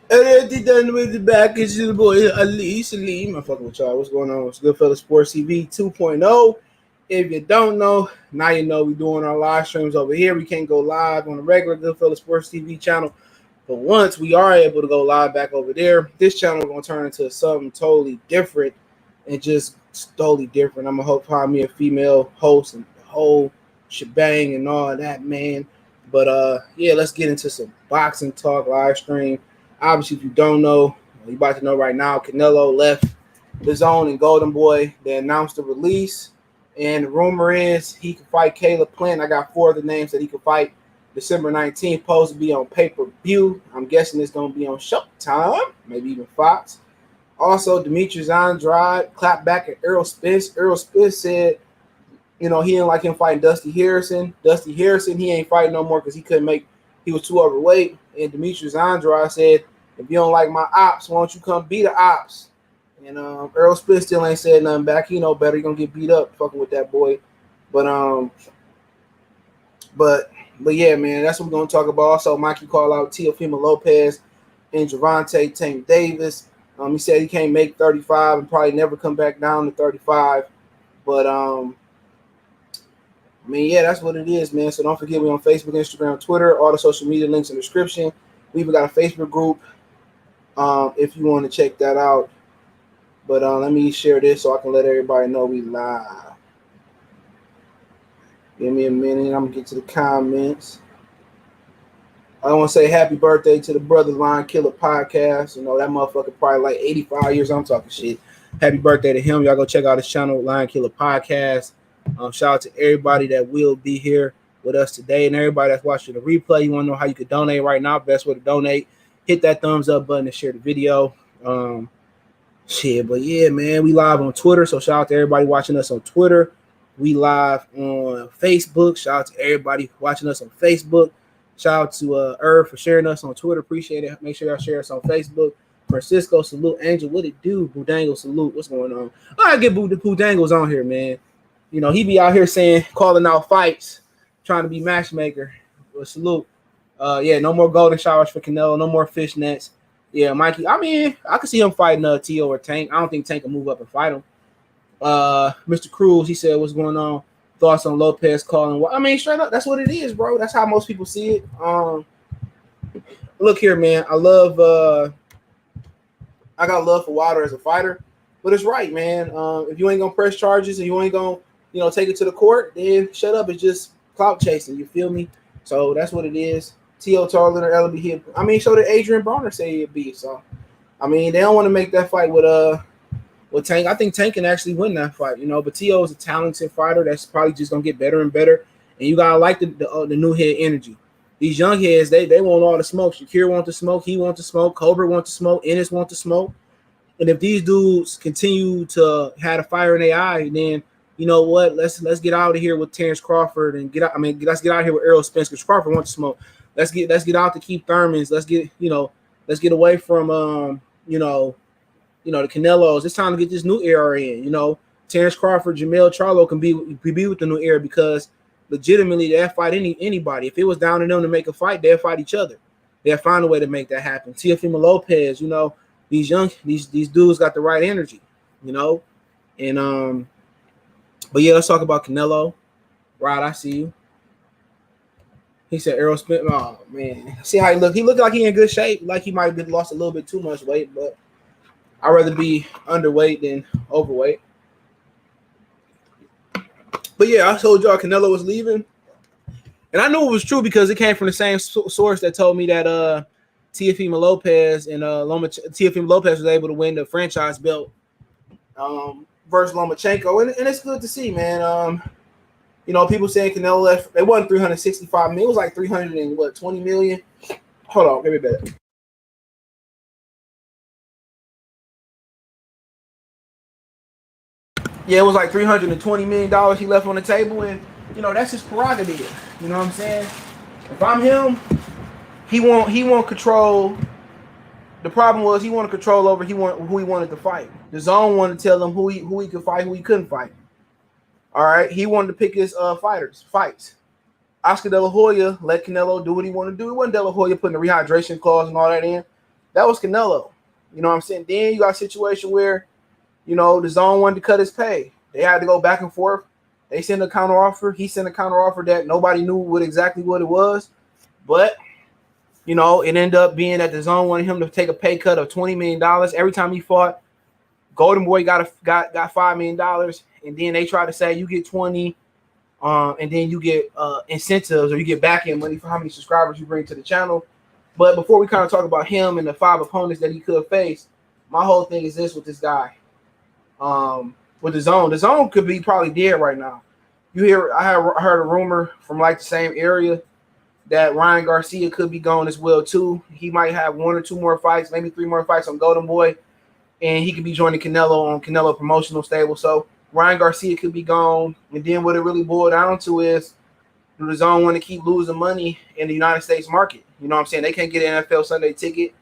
And then done with the back is your boy Ali Salim. I'm fucking with y'all. What's going on? It's Goodfellas Sports TV 2.0. If you don't know, now you know we're doing our live streams over here. We can't go live on the regular Goodfellas Sports TV channel. But once we are able to go live back over there, this channel is going to turn into something totally different and just totally different. I'm going to hope find me a female host and the whole shebang and all that, man. But yeah, let's get into some boxing talk live stream. Obviously, if you don't know, you're about to know right now, Canelo left the zone and Golden Boy. They announced the release. And the rumor is he could fight Caleb Plant. I got 4 of the names that he could fight. December 19th, supposed to be on pay-per-view. I'm guessing it's going to be on Showtime, maybe even Fox. Also, Demetrius Andrade clapped back at Errol Spence. Errol Spence said, he didn't like him fighting Dusty Harrison. Dusty Harrison, he ain't fighting no more because he was too overweight. And Demetrius Andrade said, if you don't like my ops, why don't you come beat the ops? And Errol Spence still ain't said nothing back. He know better. He gonna get beat up fucking with that boy. But yeah, man, that's what we're gonna talk about. Also, Mikey called out Teofimo Lopez and Gervonta Tank Davis. He said he can't make 35 and probably never come back down to 35. But yeah, that's what it is, man. So don't forget, we're on Facebook, Instagram, Twitter, all the social media links in the description. We even got a Facebook group if you want to check that out. But let me share this so I can let everybody know we live. Give me a minute. I'm going to get to the comments. I want to say happy birthday to the Brother Line Killer podcast. That motherfucker probably like 85 years. I'm talking shit. Happy birthday to him. Y'all go check out his channel, Line Killer Podcast. Shout out to everybody that will be here with us today and everybody that's watching the replay. You want to know how you can donate right now? Best way to donate. Hit that thumbs up button and share the video. But yeah, man, we live on Twitter. So shout out to everybody watching us on Twitter. We live on Facebook. Shout out to everybody watching us on Facebook. Shout out to Errol for sharing us on Twitter. Appreciate it. Make sure y'all share us on Facebook. Francisco, salute. Angel, what it do? Budango, salute. What's going on? I get Budangos on here, man. He be out here calling out fights, trying to be matchmaker. Well, salute. Yeah, no more golden showers for Canelo. No more fishnets. Yeah, Mikey. I mean, I could see him fighting Tio or Tank. I don't think Tank can move up and fight him. Mr. Cruz, he said, what's going on? Thoughts on Lopez calling? I mean, straight up, that's what it is, bro. That's how most people see it. Look here, man. I got love for Wilder as a fighter, but it's right, man. If you ain't gonna press charges and you ain't gonna, take it to the court, then shut up. It's just clout chasing. You feel me? So that's what it is. T.O. taller than LB here. I mean, so did Adrian Broner say he'd be. So, I mean, they don't want to make that fight with Tank. I think Tank can actually win that fight, But T.O. is a talented fighter that's probably just gonna get better and better. And you gotta like the new head energy. These young heads, they want all the smoke. Shakir wants to smoke. He wants to smoke. Cobra wants to smoke. Ennis wants to smoke. And if these dudes continue to have a fire in their eye, then you know what? Let's get out of here with Terrence Crawford and get out. I mean, let's get out of here with Errol Spence because Crawford wants to smoke. Let's get out to Keith Thurmans. Let's get away from the Canelos. It's time to get this new era in. Terrence Crawford, Jamel Charlo can be with the new era because legitimately they'll fight anybody. If it was down to them to make a fight, they'll fight each other. They'll find a way to make that happen. Teofimo Lopez, these dudes got the right energy, and but yeah, let's talk about Canelo. Rod, I see you. He said Errol Spence. Oh man, see how he look. He looked like he in good shape. Like he might have lost a little bit too much weight, but I'd rather be underweight than overweight. But yeah, I told y'all Canelo was leaving, and I knew it was true because it came from the same source that told me that Teofimo Lopez and Teofimo Lopez was able to win the franchise belt versus Lomachenko, and it's good to see, man. People saying Canelo left. They won 365 million. It was like 320 million. Hold on, give me better. Yeah, it was like $320 million he left on the table, and that's his prerogative. You know what I'm saying? If I'm him, he won't control. The problem was he wanted control over who he wanted to fight. The zone wanted to tell him who he could fight, who he couldn't fight. All right, he wanted to pick his fights. Oscar De La Hoya let Canelo do what he wanted to do. It wasn't De La Hoya putting the rehydration clause and all that in. That was Canelo. You know what I'm saying? Then you got a situation where, you know, the zone wanted to cut his pay. They had to go back and forth. They sent a counter offer. He sent a counter offer that nobody knew exactly what it was. But, you know, it ended up being that the zone wanted him to take a pay cut of $20 million. Every time he fought, Golden Boy got $5 million. And then they tried to say you get 20, and then you get incentives or you get back end money for how many subscribers you bring to the channel. But before we kind of talk about him and the 5 opponents that he could face, my whole thing is this with this guy. With the zone could be probably dead right now. I heard a rumor from like the same area that Ryan Garcia could be gone as well too. He might have 1 or 2 more fights, maybe 3 more fights on Golden Boy, and he could be joining Canelo on Canelo promotional stable. So Ryan Garcia could be gone. And then what it really boiled down to is, do the zone want to keep losing money in the United States market? You know what I'm saying? They can't get an NFL Sunday ticket.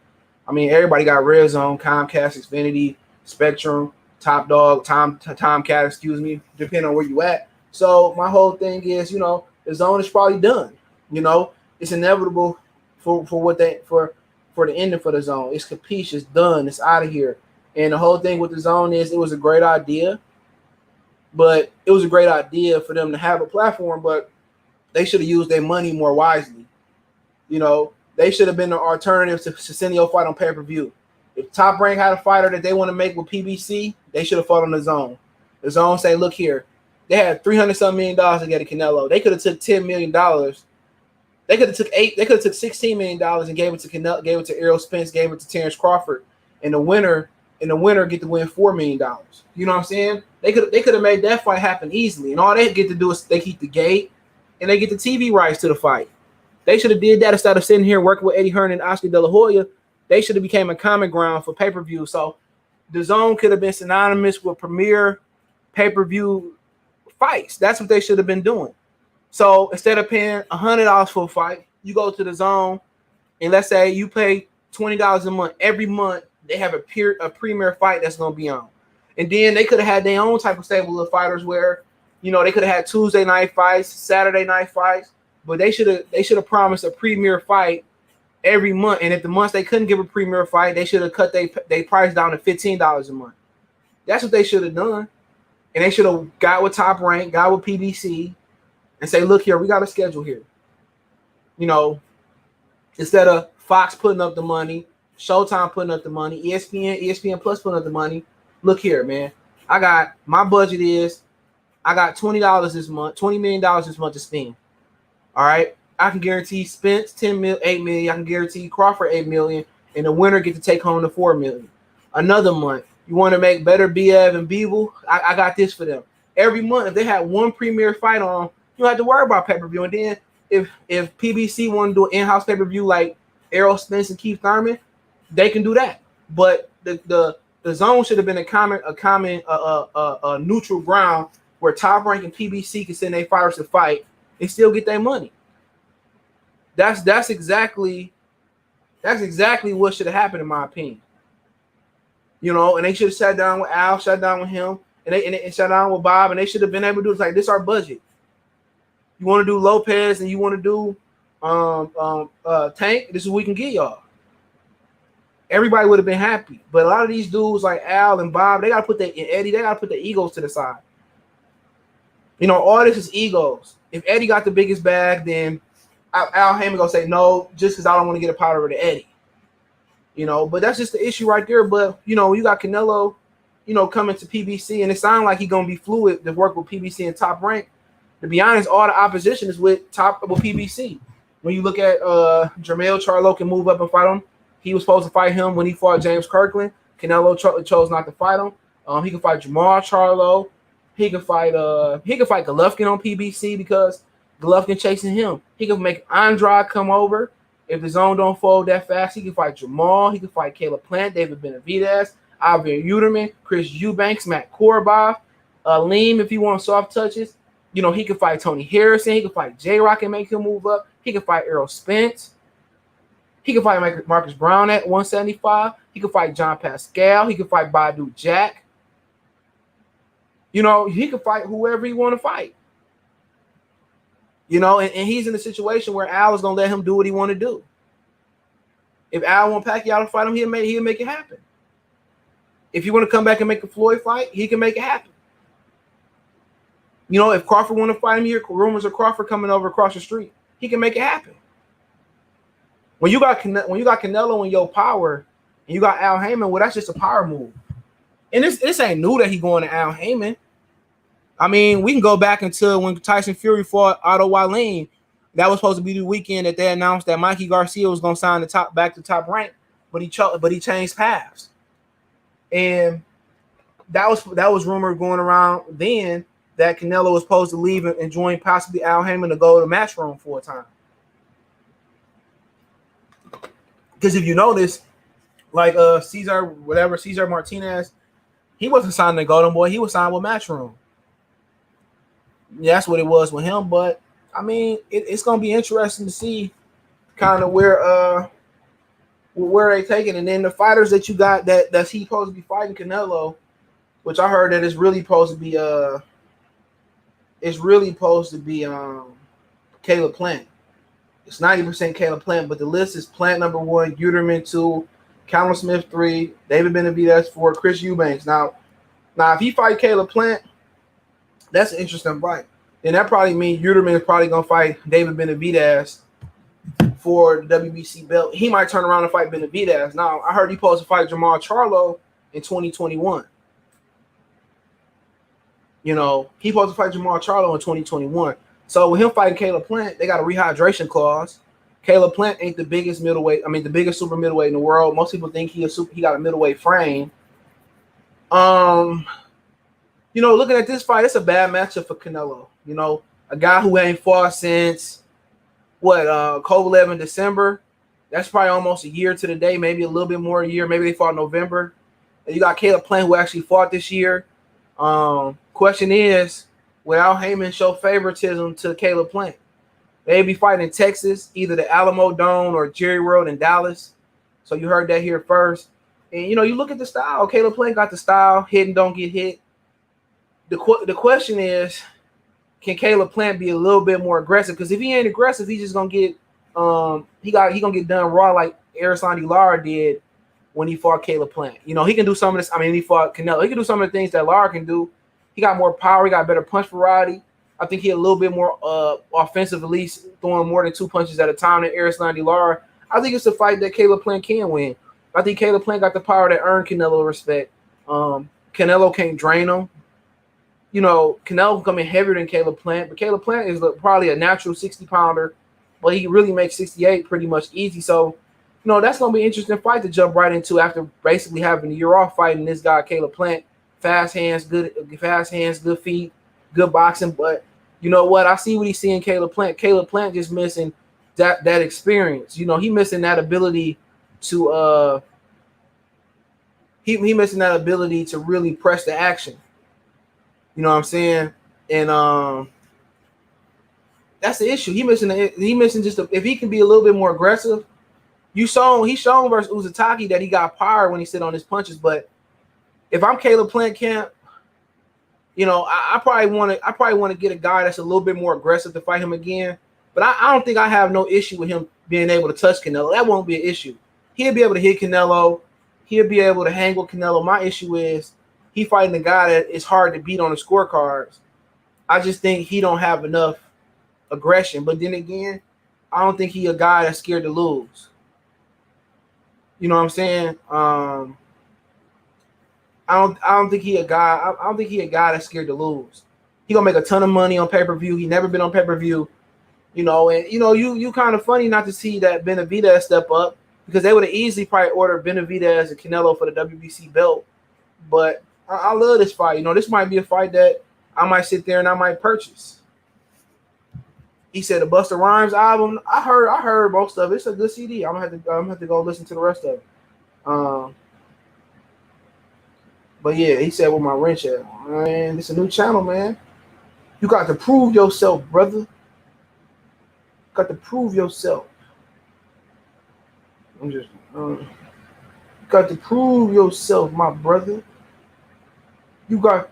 I mean, everybody got Red Zone, Comcast, Xfinity, Spectrum, Top Dog, Tomcat, excuse me, depending on where you at. So my whole thing is, you know, the zone is probably done. You know, it's inevitable for the ending for the zone. It's capiche, it's done, it's out of here. And the whole thing with the zone is it was a great idea, but it was a great idea for them to have a platform, but they should have used their money more wisely. You know, they should have been the alternative to Arsenio fight on pay-per-view. If Top Rank had a fighter that they want to make with PBC, they should have fought on the zone. The zone say, look here, they had $300-something million to get a Canelo. They could have took $10 million. They could have took $16 million and gave it to Canelo, gave it to Errol Spence, gave it to Terrence Crawford, and the winner get to win $4 million. You know what I'm saying? They could have made that fight happen easily, and all they get to do is they keep the gate and they get the TV rights to the fight. They should have did that instead of sitting here working with Eddie Hearn and Oscar De La Hoya. They should have became a common ground for pay-per-view. So the zone could have been synonymous with premier pay-per-view fights. That's what they should have been doing. So instead of paying $100 for a fight, you go to the zone, and let's say you pay $20 a month. Every month they have a premier fight that's going to be on. And then they could have had their own type of stable of fighters where, you know, they could have had Tuesday night fights, Saturday night fights, but they should have promised a premier fight every month. And if the months they couldn't give a premier fight, they should have cut their price down to $15 a month. That's what they should have done. And they should have got with Top Rank, got with PBC, and say, look here, we got a schedule here. You know, instead of Fox putting up the money, Showtime putting up the money, ESPN Plus putting up the money. Look here, man. My budget is I got $20 this month, $20 million this month to spend. All right. I can guarantee Spence $8 million. I can guarantee Crawford $8 million, and the winner get to take home the $4 million. Another month, you want to make better Biev and Beeble? I got this for them. Every month, if they had one premier fight on, you don't have to worry about pay-per-view. And then if PBC want to do an in-house pay-per-view like Errol Spence and Keith Thurman, they can do that. But the zone should have been a neutral ground where Top Rank and PBC can send their fighters to fight and still get their money. That's exactly what should have happened in my opinion. You know, and they should have sat down with Al, sat down with him, and they sat down with Bob, and they should have been able to do it. Like, this is our budget. You want to do Lopez and you want to do Tank, this is what we can get y'all. Everybody would have been happy. But a lot of these dudes like Al and Bob, they gotta put their egos to the side. You know, all this is egos. If Eddie got the biggest bag, then Al Heyman gonna say no, just because I don't want to get a powder over to Eddie. You know, but that's just the issue right there. But you know, you got Canelo, you know, coming to PBC, and it sounds like he's gonna be fluid to work with PBC and Top Rank. To be honest, all the opposition is with PBC. When you look at Jermell Charlo can move up and fight him. He was supposed to fight him when he fought James Kirkland. Canelo chose not to fight him. He can fight Jamal Charlo. He can fight Golovkin on PBC because Golovkin chasing him. He can make Andrade come over. If the zone don't fold that fast, he can fight Jamal. He can fight Caleb Plant, David Benavidez, Javier Uterman, Chris Eubanks, Matt Korobov, Aleem if he wants soft touches. You know, he can fight Tony Harrison. He can fight J-Rock and make him move up. He can fight Errol Spence. He can fight Marcus Brown at 175. He can fight John Pascal. He can fight Badu Jack. You know, he can fight whoever he want to fight. You know, and he's in a situation where Al is going to let him do what he want to do. If Al want Pacquiao to fight him, he'll make it happen. If you want to come back and make a Floyd fight, he can make it happen. You know, if Crawford want to fight him here, rumors of Crawford coming over across the street, he can make it happen. When you got Canelo in your power, and you got Al Heyman, well, that's just a power move. And this ain't new that he going to Al Heyman. I mean, we can go back until when Tyson Fury fought Otto Wallin. That was supposed to be the weekend that they announced that Mikey Garcia was going to sign back to top rank, but he changed paths. And that was rumored going around then that Canelo was supposed to leave and join possibly Al Heyman to go to Matchroom for a time. Because if you notice, like Cesar Martinez, he wasn't signed to Golden Boy. He was signed with Matchroom. Yeah, that's what it was with him. But I mean, it's gonna be interesting to see kind of where they take it. And then the fighters that you got that's he supposed to be fighting Canelo, which I heard that it's really supposed to be Caleb Plant. It's 90% Caleb Plant, but the list is Plant number 1, Uterman 2, Callum Smith 3, David Benavidez 4, Chris Eubanks. Now if he fight Caleb Plant, that's an interesting fight. Then that probably means Uterman is probably gonna fight David Benavidez for the WBC belt. He might turn around and fight Benavidez. Now I heard he supposed to fight Jamal Charlo in 2021. You know, he supposed to fight Jamal Charlo in 2021. So with him fighting Caleb Plant, they got a rehydration clause. Caleb Plant ain't the biggest middleweight. I mean, the biggest super middleweight in the world. Most people think he got a middleweight frame. You know, looking at this fight, it's a bad matchup for Canelo. You know, a guy who ain't fought since Kovalev in December. That's probably almost a year to the day, maybe a little bit more a year. Maybe they fought in November. And you got Caleb Plant who actually fought this year. Question is, will Al Heyman show favoritism to Caleb Plant? They'll be fighting in Texas, either the Alamo Dome or Jerry World in Dallas. So you heard that here first. And, you know, you look at the style. Caleb Plant got the style, hit and don't get hit. The question is, can Caleb Plant be a little bit more aggressive? Because if he ain't aggressive, he's just going to get he gonna get done raw like Errol Lara did when he fought Caleb Plant. You know, he can do some of this. I mean, he fought Canelo. He can do some of the things that Lara can do. He got more power. He got better punch variety. I think he a little bit more offensive, at least throwing more than 2 punches at a time than Errol Lara. I think it's a fight that Caleb Plant can win. I think Caleb Plant got the power to earn Canelo respect. Canelo can't drain him. You know, Canelo come in heavier than Caleb Plant, but Caleb Plant is probably a natural 60-pounder, but he really makes 68 pretty much easy. So, you know, that's going to be an interesting fight to jump right into after basically having a year off fighting this guy, Caleb Plant. Fast hands, good feet, good boxing. But you know what? I see what he's seeing Caleb Plant. Caleb Plant just missing that experience. You know, he missing that ability to he missing that ability to really press the action. You know what I'm saying? And that's the issue. He missing just if he can be a little bit more aggressive. He's shown versus Uzataki that he got power when he sit on his punches. But if I'm Caleb Plant camp, you know, I probably want to get a guy that's a little bit more aggressive to fight him again. But I don't think I have no issue with him being able to touch Canelo. That won't be an issue. He'll be able to hit Canelo. He'll be able to hang with Canelo. My issue is he fighting a guy that is hard to beat on the scorecards. I just think he don't have enough aggression. But then again, I don't think he a guy that's scared to lose. You know what I'm saying? I don't think he a guy. I don't think he a guy that's scared to lose. He gonna make a ton of money on pay-per-view. He never been on pay-per-view. You know, and you know, you kind of funny not to see that Benavidez step up because they would have easily probably ordered Benavidez and Canelo for the WBC belt. But I love this fight. You know, this might be a fight that I might sit there and I might purchase. He said the Busta Rhymes album. I heard most of it. It's a good CD. I'm gonna have to go listen to the rest of it. But yeah, he said with my wrench at. Man, it's a new channel, man. You got to prove yourself, brother. Got to prove yourself. I'm just got to prove yourself, my brother. You got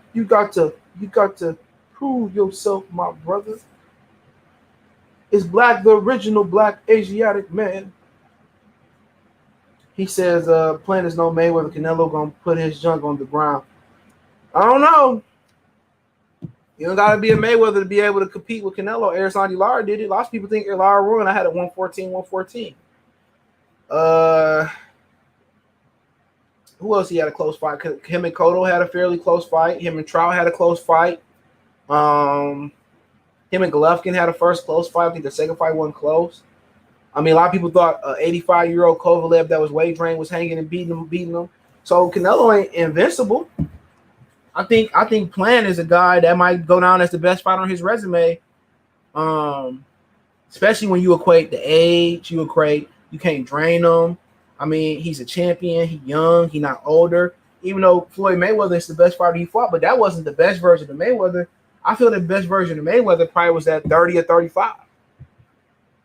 to prove yourself, my brother. Is Black the original Black Asiatic man? He says, Plant is no Mayweather. Canelo gonna put his junk on the ground. I don't know. You don't gotta be a Mayweather to be able to compete with Canelo. Aristotle Lara did it. Lots of people think Lara won. I had it 114. Who else he had a close fight? Him and Cotto had a fairly close fight. Him and Trout had a close fight. Him and Golovkin had a first close fight. I think the second fight wasn't close. I mean, a lot of people thought 85-year-old Kovalev that was weight drained was hanging and beating them. So Canelo ain't invincible. I think Plant is a guy that might go down as the best fighter on his resume. Especially when you equate the age, you can't drain him. I mean, he's a champion. He's young. He's not older. Even though Floyd Mayweather is the best fighter he fought, but that wasn't the best version of Mayweather. I feel the best version of Mayweather probably was at 30 or 35.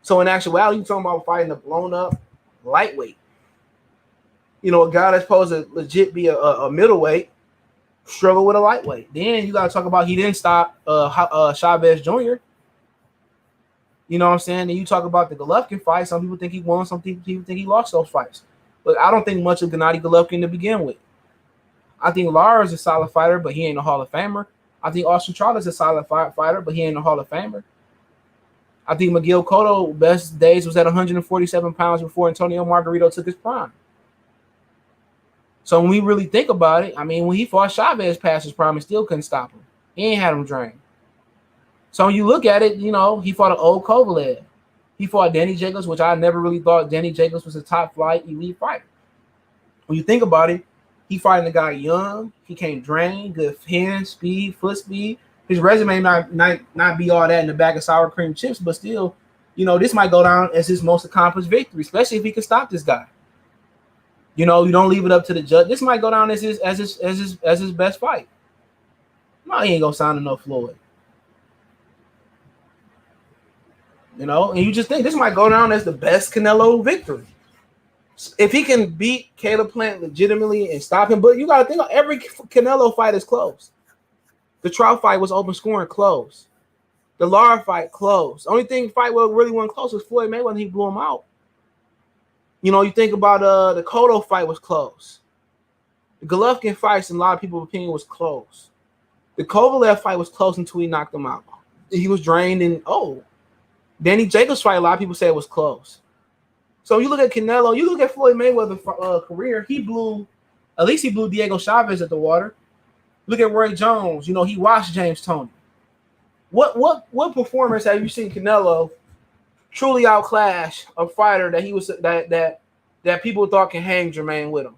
So in actuality, you're talking about fighting a blown up lightweight. You know, a guy that's supposed to legit be a middleweight struggle with a lightweight. Then you got to talk about he didn't stop Chavez Jr. You know what I'm saying? And you talk about the Golovkin fight. Some people think he won. Some people think he lost those fights. But I don't think much of Gennady Golovkin to begin with. I think Lara is a solid fighter, but he ain't a Hall of Famer. I think Austin Trout is a solid fighter, but he ain't a Hall of Famer. I think Miguel Cotto best days was at 147 pounds before Antonio Margarito took his prime. So when we really think about it, I mean, when he fought Chavez past his prime and still couldn't stop him. He ain't had him drained. So when you look at it, you know, he fought an old Kovalev. He fought Danny Jacobs, which I never really thought Danny Jacobs was a top flight elite fighter. When you think about it, he fighting a guy young. He can't drain, good hand speed, foot speed. His resume not be all that in the bag of sour cream chips, but still, you know, this might go down as his most accomplished victory, especially if he can stop this guy. You know, you don't leave it up to the judge. This might go down as his best fight. No, he ain't gonna sign to no Floyd. You know, and you just think this might go down as the best Canelo victory. If he can beat Caleb Plant legitimately and stop him, but you got to think every Canelo fight is close. The Trout fight was open scoring close. The Lara fight close. Only thing fight really wasn't close was Floyd Mayweather. He blew him out. You know, you think about the Cotto fight was close. The Golovkin fight, in a lot of people's opinion, was close. The Kovalev fight was close until he knocked him out. He was drained and Danny Jacobs fight, a lot of people say it was close. So you look at Canelo, you look at Floyd Mayweather's career, he blew Diego Chavez at the water. Look at Roy Jones, you know, he watched James Toney. What performance have you seen Canelo truly outclass a fighter that he was that people thought can hang Jermaine with him?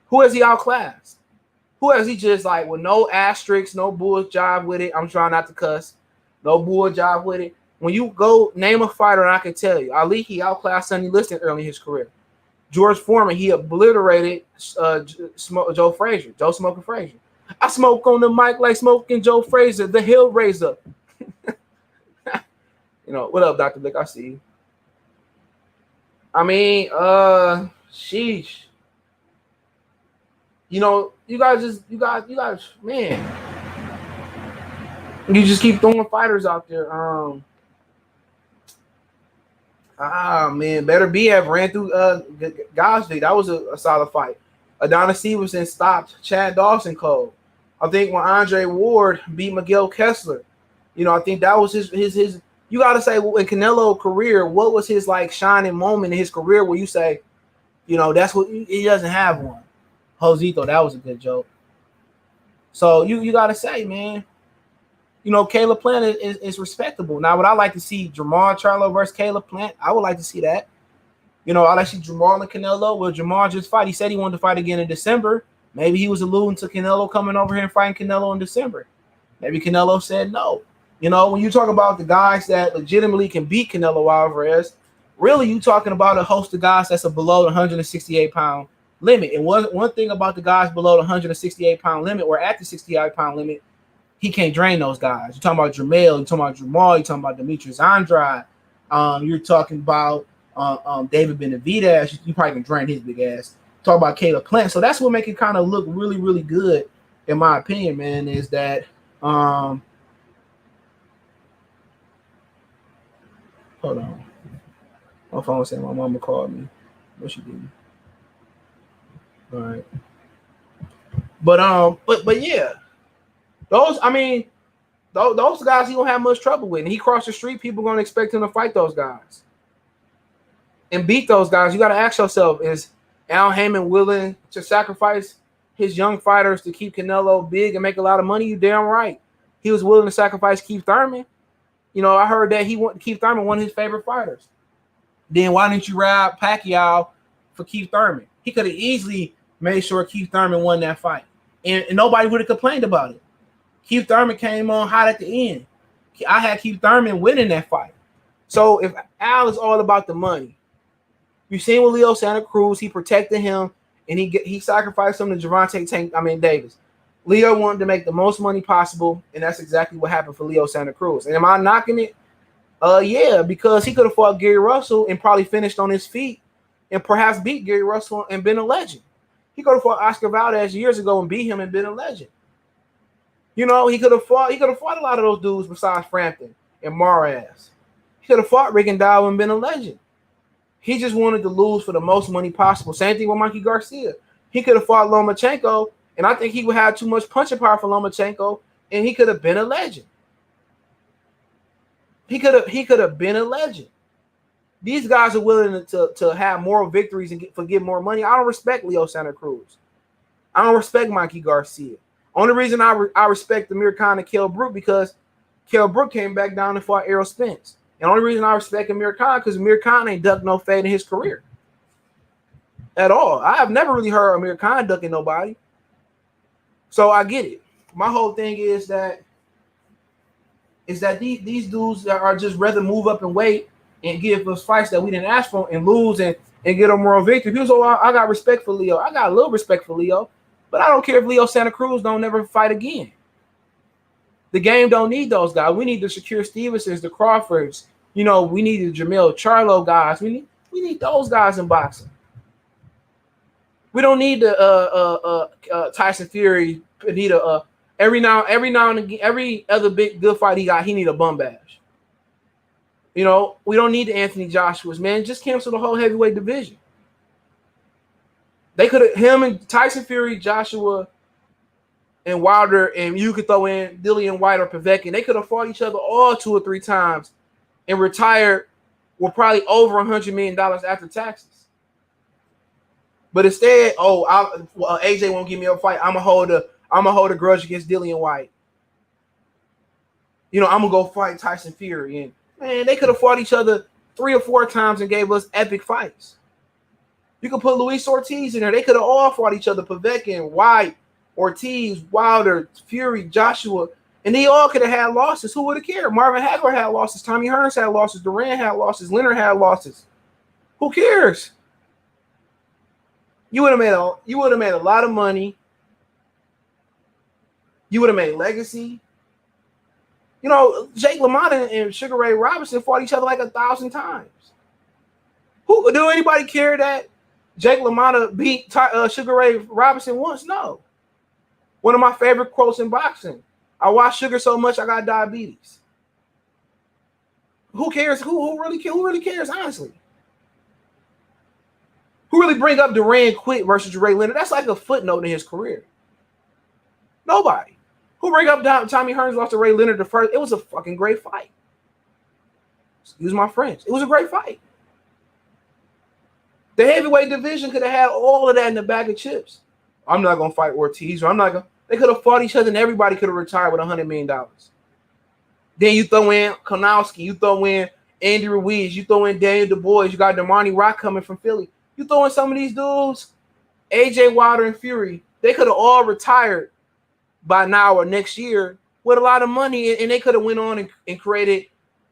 Who has he outclassed? Who has he just like with no asterisks, no bull job with it? I'm trying not to cuss. No bull job with it. When you go name a fighter, and I can tell you, Ali, he outclassed Sonny Liston early in his career. George Foreman, he obliterated Joe Frazier, Joe Smoking Frazier. I smoke on the mic like smoking Joe Frazier, the Hellraiser. You know, what up, Dr. Lick? I see you. I mean, sheesh. You know, you guys, man. You just keep throwing fighters out there. Man, Better Be have ran through Gosby. That was a solid fight. Adonis Stevenson stopped Chad Dawson cold. I think when Andre Ward beat Miguel Kessler, you know, I think that was his. You got to say, well, in Canelo's career, what was his like shining moment in his career where you say, you know, that's what he doesn't have one. Josito, that was a good joke. So you got to say, man. You know, Caleb Plant is respectable. Now, would I like to see Jamal Charlo versus Caleb Plant? I would like to see that. You know, I like to see Jamal and Canelo. Will Jamal just fight? He said he wanted to fight again in December. Maybe he was alluding to Canelo coming over here and fighting Canelo in December. Maybe Canelo said no. You know, when you talk about the guys that legitimately can beat Canelo Alvarez, really you talking about a host of guys that's below the 168-pound limit. And one thing about the guys below the 168-pound limit or at the 68-pound limit, he can't drain those guys. You're talking about Jermell, you're talking about Jamal, you're talking about Demetrius Andrade, you're talking about David Benavidez. You probably can drain his big ass. Talk about Caleb Plant. So that's what makes it kind of look really, really good, in my opinion, man, is that hold on. My phone said my mama called me. What she did. All right. But yeah, those those guys he don't have much trouble with. And he crossed the street, people gonna expect him to fight those guys and beat those guys. You got to ask yourself: is Al Heyman willing to sacrifice his young fighters to keep Canelo big and make a lot of money? You damn right. He was willing to sacrifice Keith Thurman. You know, I heard that Keith Thurman, one of his favorite fighters. Then why didn't you ride Pacquiao for Keith Thurman? He could have easily made sure Keith Thurman won that fight, and nobody would have complained about it. Keith Thurman came on hot at the end. I had Keith Thurman winning that fight. So if Al is all about the money, you've seen with Leo Santa Cruz, he protected him and he sacrificed him to Davis. Leo wanted to make the most money possible, and that's exactly what happened for Leo Santa Cruz. And am I knocking it? Yeah, because he could have fought Gary Russell and probably finished on his feet and perhaps beat Gary Russell and been a legend. He could have fought Oscar Valdez years ago and beat him and been a legend. You know, he could have fought a lot of those dudes besides Frampton and Maraz. He could have fought Rigondeaux and been a legend. He just wanted to lose for the most money possible. Same thing with Mikey Garcia. He could have fought Lomachenko, and I think he would have too much punching power for Lomachenko, and he could have been a legend. He could have been a legend. These guys are willing to have more victories and get more money. I don't respect Leo Santa Cruz. I don't respect Mikey Garcia. Only reason I respect Amir Khan and Kell Brook because Kell Brook came back down and fought Errol Spence. And the only reason I respect Amir Khan because Amir Khan ain't ducked no fade in his career at all. I have never really heard Amir Khan ducking nobody. So I get it. My whole thing is that these dudes that are just rather move up and wait and give us fights that we didn't ask for and lose and get a moral victory. People say, I got respect for Leo. I got a little respect for Leo, but I don't care if Leo Santa Cruz don't never fight again. The game don't need those guys. We need the Shakur Stevensons, the Crawfords. You know, we need the Jamil Charlo guys. We need those guys in boxing. We don't need the Tyson Fury. Need every now and again, every other big good fight he need a bum bash. You know, we don't need the Anthony Joshua's, man. Just cancel the whole heavyweight division. They could have him and Tyson Fury, Joshua, and Wilder, and you could throw in Dillian White or Povetkin. They could have fought each other all 2 or 3 times and retired with probably over $100 million after taxes. But instead, AJ won't give me a fight. I'm gonna hold a grudge against Dillian White. You know, I'm gonna go fight Tyson Fury, and man, they could have fought each other 3 or 4 times and gave us epic fights. You could put Luis Ortiz in there. They could have all fought each other. Povetkin, White, Ortiz, Wilder, Fury, Joshua, and they all could have had losses. Who would have cared? Marvin Hagler had losses. Tommy Hearns had losses. Duran had losses. Leonard had losses. Who cares? You would have made a lot of money. You would have made legacy. You know, Jake LaMotta and Sugar Ray Robinson fought each other like 1,000 times. Who do anybody care that Jake LaMotta beat Sugar Ray Robinson once? No. One of my favorite quotes in boxing. I watch Sugar so much I got diabetes. Who cares? Who really cares, honestly? Who really bring up Duran quit versus Ray Leonard? That's like a footnote in his career. Nobody. Who bring up Tommy Hearns lost to Ray Leonard the first? It was a fucking great fight. Excuse my French. It was a great fight. The heavyweight division could have had all of that in the bag of chips. I'm not going to fight Ortiz, or I'm not going to. They could have fought each other and everybody could have retired with $100 million. Then you throw in Konowski, you throw in Andy Ruiz, you throw in Daniel Du Bois, you got Damani Rock coming from Philly. You throw in some of these dudes, AJ Wilder and Fury, they could have all retired by now or next year with a lot of money, and they could have went on and created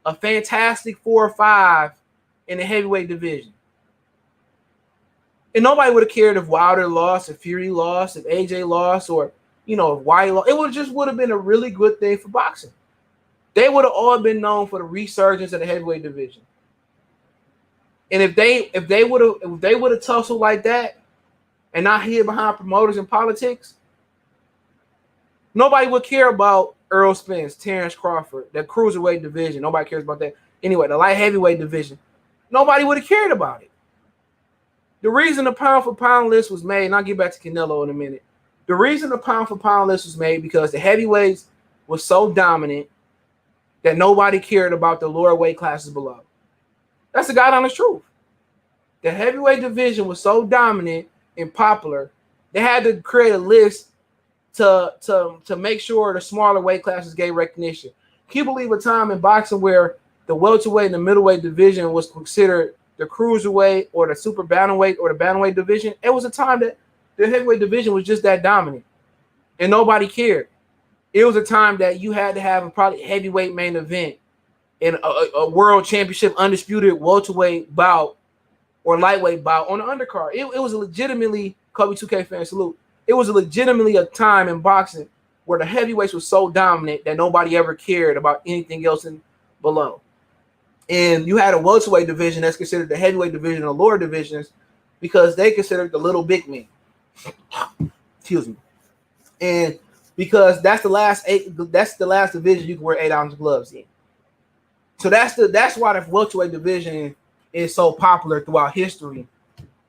a fantastic 4 or 5 in the heavyweight division. And nobody would have cared if Wilder lost, if Fury lost, if AJ lost, or if White lost. It would have been a really good thing for boxing. They would have all been known for the resurgence of the heavyweight division. And if they would have tussled like that and not hid behind promoters and politics, nobody would care about Errol Spence, Terrence Crawford, the cruiserweight division. Nobody cares about that. Anyway, the light heavyweight division, nobody would have cared about it. The reason the pound for pound list was made, and I'll get back to Canelo in a minute. The reason the pound for pound list was made because the heavyweights was so dominant that nobody cared about the lower weight classes below. That's the God honest truth. The heavyweight division was so dominant and popular, they had to create a list to make sure the smaller weight classes gave recognition. Can you believe a time in boxing where the welterweight and the middleweight division was considered the cruiserweight or the super bantamweight or the bantamweight division? It was a time that the heavyweight division was just that dominant, and nobody cared. It was a time that you had to have a probably heavyweight main event and a world championship undisputed welterweight bout or lightweight bout on the undercard. It was a legitimately, Kobe 2K fan salute. It was legitimately a time in boxing where the heavyweights was so dominant that nobody ever cared about anything else in below. And you had a welterweight division that's considered the heavyweight division or lower divisions because they considered the little big men. Excuse me. And because that's the last division you can wear 8-ounce gloves in. So that's why the welterweight division is so popular throughout history.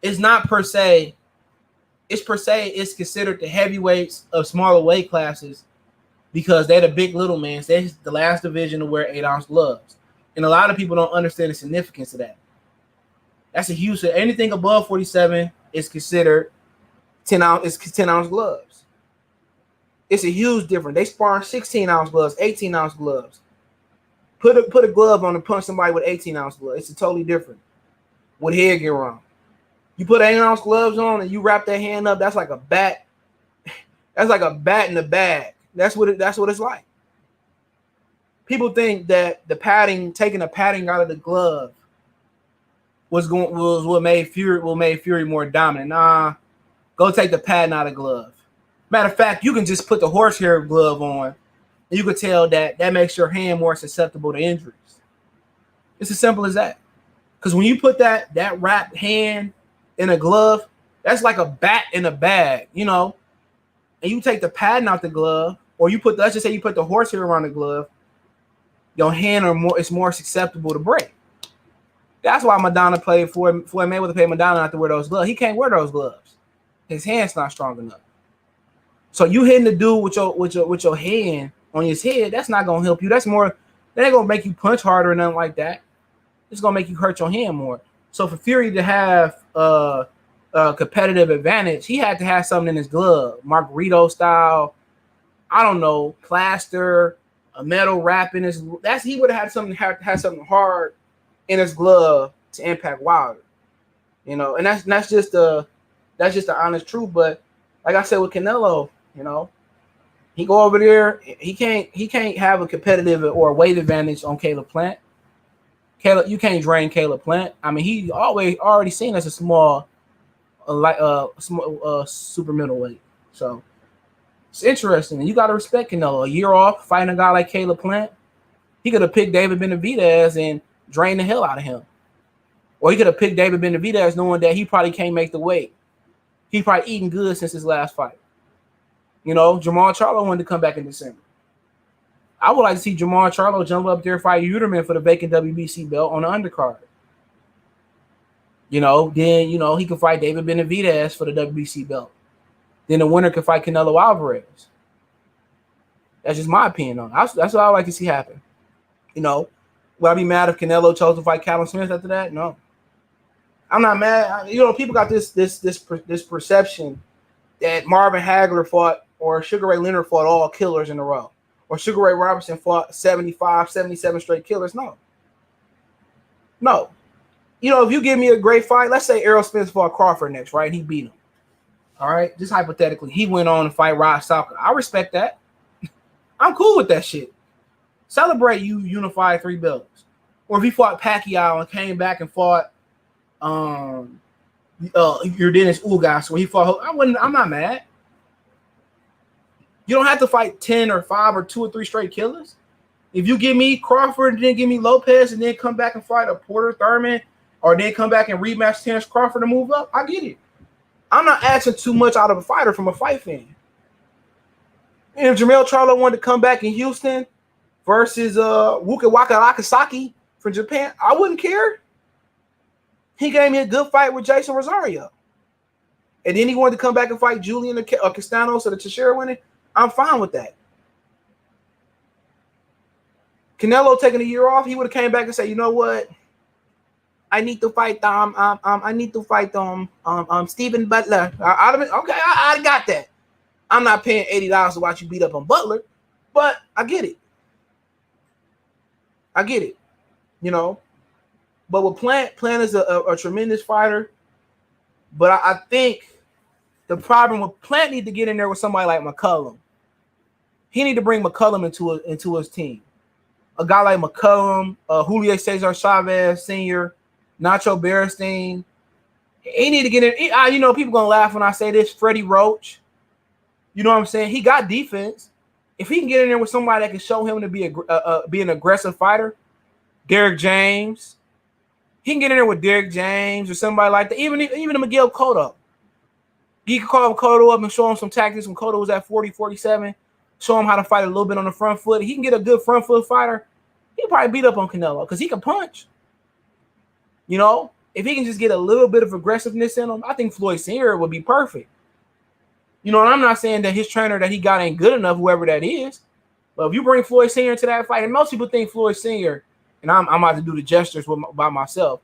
It's not per se, it's considered the heavyweights of smaller weight classes because they're the big little men. They're the last division to wear 8-ounce gloves. And a lot of people don't understand the significance of that. That's a huge, anything above 47 is considered 10-ounce gloves. It's a huge difference. They spar 16-ounce gloves, 18-ounce gloves. Put a glove on and punch somebody with 18-ounce gloves. It's a totally different. With headgear on. You put 8-ounce gloves on and you wrap that hand up, that's like a bat. That's like a bat in a bag. That's what it's like. People think that the padding, taking the padding out of the glove was what made Fury more dominant. Nah, go take the padding out of the glove. Matter of fact, you can just put the horsehair glove on, and you can tell that makes your hand more susceptible to injuries. It's as simple as that. Because when you put that wrapped hand in a glove, that's like a bat in a bag, you know. And you take the padding out the glove, or let's just say you put the horsehair around the glove, your hand is more susceptible to break. That's why Floyd Mayweather paid Madonna not to wear those gloves. He can't wear those gloves. His hand's not strong enough. So you hitting the dude with your hand on his head, that's not gonna help you. That ain't gonna make you punch harder or nothing like that. It's gonna make you hurt your hand more. So for Fury to have a competitive advantage, he had to have something in his glove, Margarito style. I don't know, plaster, a metal wrap in his. He would have had something hard in his glove to impact Wilder, you know. And that's just the honest truth. But like I said with Canelo, you know, he go over there, he can't have a competitive or a weight advantage on Caleb Plant. You can't drain Caleb Plant. I mean, he already seen as a small super middleweight. So it's interesting. And you got to respect Canelo. A year off fighting a guy like Caleb Plant, he could have picked David Benavidez and drained the hell out of him. Or he could have picked David Benavidez knowing that he probably can't make the weight. He probably eating good since his last fight. You know, Jamal Charlo wanted to come back in December. I would like to see Jamal Charlo jump up there, fight Uterman for the vacant WBC belt on the undercard. You know, then, you know, he could fight David Benavidez for the WBC belt. Then the winner could fight Canelo Alvarez. That's just my opinion on it. That's what I would like to see happen. You know, would I be mad if Canelo chose to fight Callum Smith after that? No. I'm not mad. You know, people got this perception that Marvin Hagler fought or Sugar Ray Leonard fought all killers in a row. Or Sugar Ray Robinson fought 75, 77 straight killers. No. You know, if you give me a great fight, let's say Errol Spence fought Crawford next, right? He beat him. All right? Just hypothetically. He went on to fight Rod Stalker. I respect that. I'm cool with that shit. Celebrate you unified 3 belts. Or if he fought Pacquiao and came back and fought your Dennis Ugas when he fought, I'm not mad. You don't have to fight 10 or 5 or 2 or 3 straight killers. If you give me Crawford and then give me Lopez and then come back and fight a Porter Thurman or then come back and rematch Terrence Crawford and move up, I get it. I'm not asking too much out of a fighter from a fight fan. And if Jermell Charlo wanted to come back in Houston versus Wukawaka Akasaki from Japan, I wouldn't care. He gave me a good fight with Jason Rosario. And then he wanted to come back and fight Julian Castano so the Teixeira winning. I'm fine with that. Canelo taking a year off, he would have came back and said, you know what? I need to fight Stephen Butler. I'd have been okay. I got that. I'm not paying $80 to watch you beat up on Butler, but I get it. You know. But with Plant is a tremendous fighter. But I think the problem with Plant need to get in there with somebody like McCullum. He need to bring McCullum into his team. A guy like McCullum, Julio Cesar Chavez Sr., Nacho Beristain. He need to get in. You know, people gonna laugh when I say this. Freddie Roach. You know what I'm saying? He got defense. If he can get in there with somebody that can show him to be an aggressive fighter, Derek James. He can get in there with Derek James or somebody like that. Even a Miguel Cotto. He could call Cotto up and show him some tactics when Cotto was at 40, 47. Show him how to fight a little bit on the front foot. He can get a good front foot fighter. He can probably beat up on Canelo because he can punch. You know, if he can just get a little bit of aggressiveness in him, I think Floyd Senior would be perfect. You know, and I'm not saying that his trainer that he got ain't good enough, whoever that is. But if you bring Floyd Senior into that fight, and most people think Floyd Senior, and I'm about to do the gestures by myself.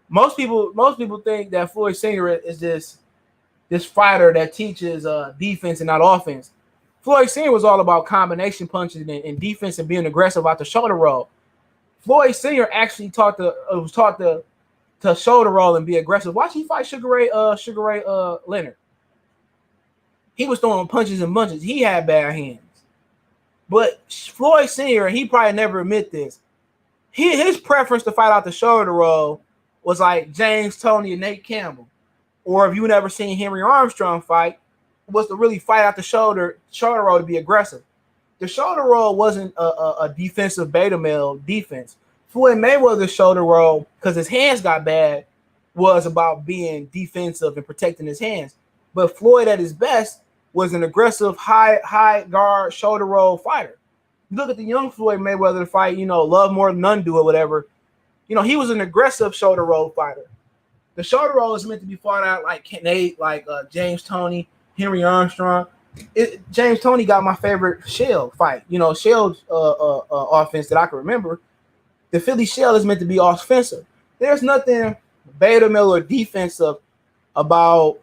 Most people think that Floyd Senior is this fighter that teaches defense and not offense. Floyd Senior was all about combination punches and defense and being aggressive out the shoulder roll. Floyd Senior actually was taught to shoulder roll and be aggressive. Watch he fight Sugar Ray Leonard. He was throwing punches and bunches. He had bad hands. But Floyd Senior, he probably never admit this. His preference to fight out the shoulder roll was like James Toney and Nate Campbell. Or if you never seen Henry Armstrong fight, was to really fight out the shoulder roll to be aggressive. The shoulder roll wasn't a defensive beta male defense. Floyd Mayweather's shoulder roll, because his hands got bad, was about being defensive and protecting his hands. But Floyd at his best was an aggressive high guard shoulder roll fighter. You look at the young Floyd Mayweather fight, you know, Love More Than Undo or whatever. You know, he was an aggressive shoulder roll fighter. The shoulder roll is meant to be fought out like Nate, like James Toney, Henry Armstrong. James Toney got my favorite shell fight. You know, shell's offense that I can remember. The Philly shell is meant to be offensive. There's nothing beta male or defensive about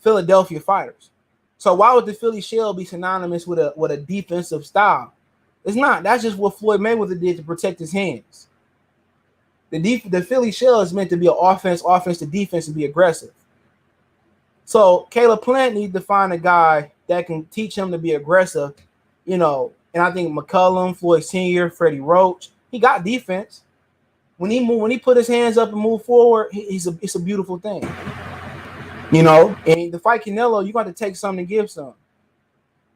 Philadelphia fighters. So why would the Philly shell be synonymous with a defensive style? It's not. That's just what Floyd Mayweather did to protect his hands. The Philly shell is meant to be an offense to defense and be aggressive. So Caleb Plant needs to find a guy that can teach him to be aggressive, you know. And I think McCullum, Floyd Senior, Freddie Roach, he got defense. When he put his hands up and move forward, it's a beautiful thing. You know, and to fight Canelo, you got to take some to give some.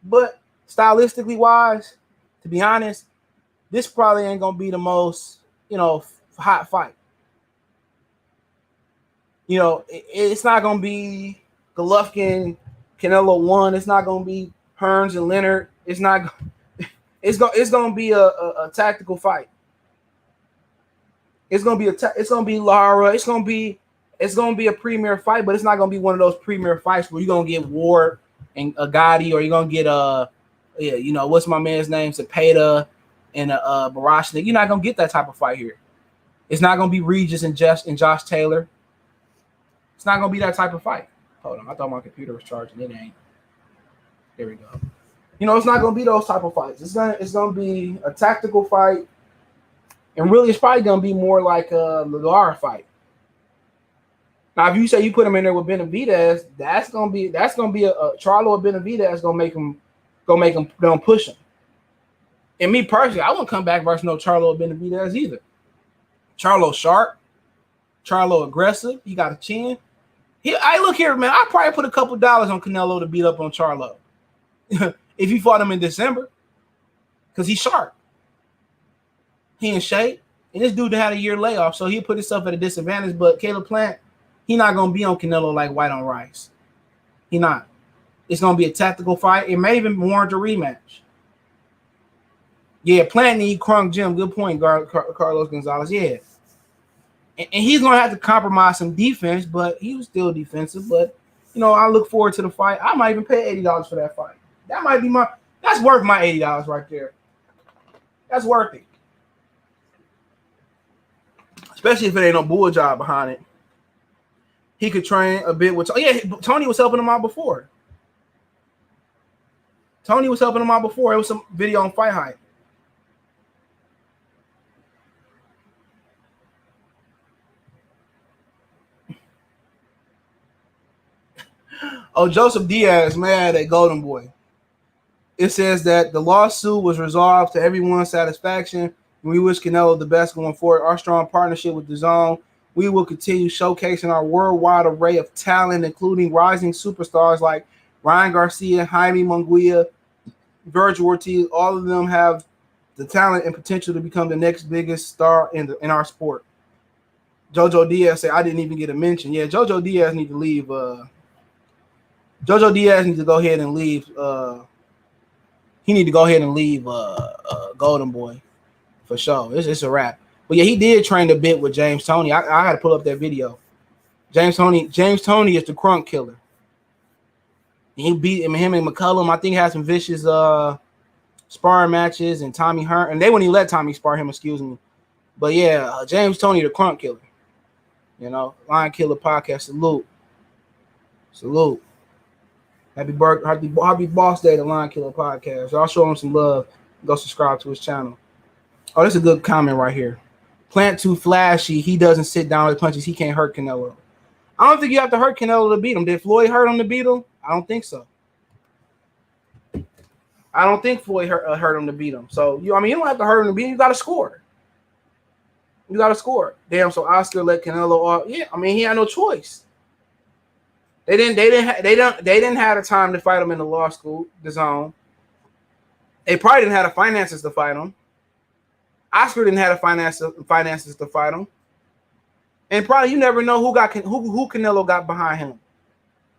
But stylistically wise, to be honest, this probably ain't gonna be the most, you know, hot fight. You know, it's not gonna be Golovkin, Canelo 1. It's not gonna be Hearns and Leonard. It's not. It's gonna be a tactical fight. It's gonna be Lara. It's gonna be a premier fight, but it's not gonna be one of those premier fights where you're gonna get Ward and Gotti, or you're gonna get you know, what's my man's name, Cepeda and Barashnik. You're not gonna get that type of fight here. It's not gonna be Regis and Josh Taylor. It's not gonna be that type of fight. Hold on, I thought my computer was charging. It ain't. There we go. You know, it's not gonna be those type of fights. It's gonna be a tactical fight, and really, it's probably gonna be more like a Lara fight. Now, if you say you put him in there with Benavidez, that's gonna be a Charlo or Benavidez gonna push him. And me personally, I wouldn't come back versus no Charlo or Benavidez either. Charlo sharp, Charlo aggressive. He got a chin. Look here, man. I probably put a couple dollars on Canelo to beat up on Charlo if he fought him in December, because he's sharp. He in shape, and this dude had a year layoff, so he'll put himself at a disadvantage. But Caleb Plant, he not gonna be on Canelo like white on rice. He not. It's gonna be a tactical fight. It may even warrant a rematch. Yeah, Plant need Crunk Jim. Good point, Carlos Gonzalez. Yeah. And he's gonna have to compromise some defense, but he was still defensive. But I look forward to the fight. I might even pay $80 for that fight. That might be that's worth my $80 right there. That's worth it. Especially if it ain't no bull job behind it. He could train a bit with Tony was helping him out before. It was some video on Fight Hype. Oh, Joseph Diaz mad at Golden Boy. It says that the lawsuit was resolved to everyone's satisfaction. We wish Canelo the best going forward. Our strong partnership with DAZN. We will continue showcasing our worldwide array of talent, including rising superstars like Ryan Garcia, Jaime Munguia, Virgil Ortiz. All of them have the talent and potential to become the next biggest star in our sport. Jojo Diaz said, I didn't even get a mention. Yeah, Jojo Diaz need to leave. Jojo Diaz needs to go ahead and leave. He need to go ahead and leave Golden Boy for sure. It's a wrap. But yeah, he did train a bit with James Toney. I got to pull up that video. James Toney is the crunk killer. He beat him and McCullum. I think had some vicious sparring matches, and Tommy Hearn. And they wouldn't even let Tommy spar him, excuse me. But yeah, James Toney, the crunk killer. Lion Killer Podcast. Salute. Happy boss day to Lion Killer Podcast. Y'all show him some love. Go subscribe to his channel. Oh, that's a good comment right here. Plant too flashy. He doesn't sit down with punches. He can't hurt Canelo. I don't think you have to hurt Canelo to beat him. Did Floyd hurt him to beat him? I don't think so. I don't think Floyd hurt him to beat him. So you don't have to hurt him to beat him. You got to score. Damn. So Oscar let Canelo off. Yeah. He had no choice. They didn't have the time to fight him in the law school, DAZN. They probably didn't have the finances to fight him. Oscar didn't have the finances to fight him. And probably you never know who Canelo got behind him.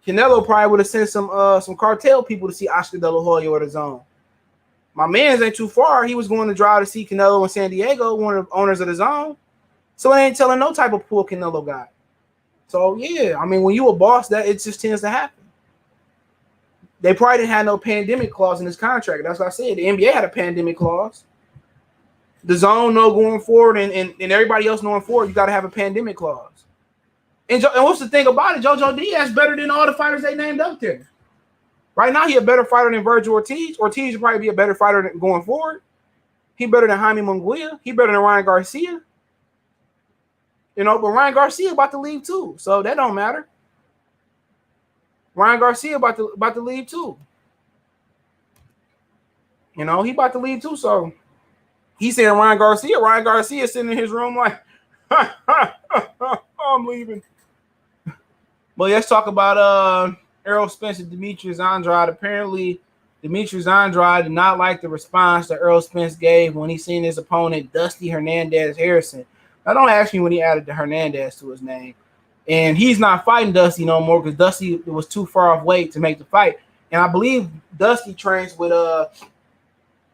Canelo probably would have sent some cartel people to see Oscar De La Hoya or DAZN. My man's ain't too far. He was going to drive to see Canelo in San Diego, one of the owners of DAZN. So they ain't telling no type of pull Canelo got. So yeah, when you a boss, that it just tends to happen. They probably didn't have no pandemic clause in his contract. That's what I said. The NBA had a pandemic clause. DAZN know going forward, and everybody else knowing forward, you got to have a pandemic clause. And what's the thing about it? Jojo Diaz better than all the fighters they named up there. Right now, he a better fighter than Virgil Ortiz. Ortiz would probably be a better fighter going forward. He better than Jaime Munguia. He better than Ryan Garcia. But Ryan Garcia about to leave too, so that don't matter. Ryan Garcia about to leave too. He about to leave too, so he's saying Ryan Garcia sitting in his room like, I'm leaving. But let's talk about Errol Spence and Demetrius Andrade. Apparently, Demetrius Andrade did not like the response that Errol Spence gave when he seen his opponent, Dusty Hernandez Harrison. Now, don't ask me when he added the Hernandez to his name. And he's not fighting Dusty no more because Dusty was too far off weight to make the fight. And I believe Dusty trains with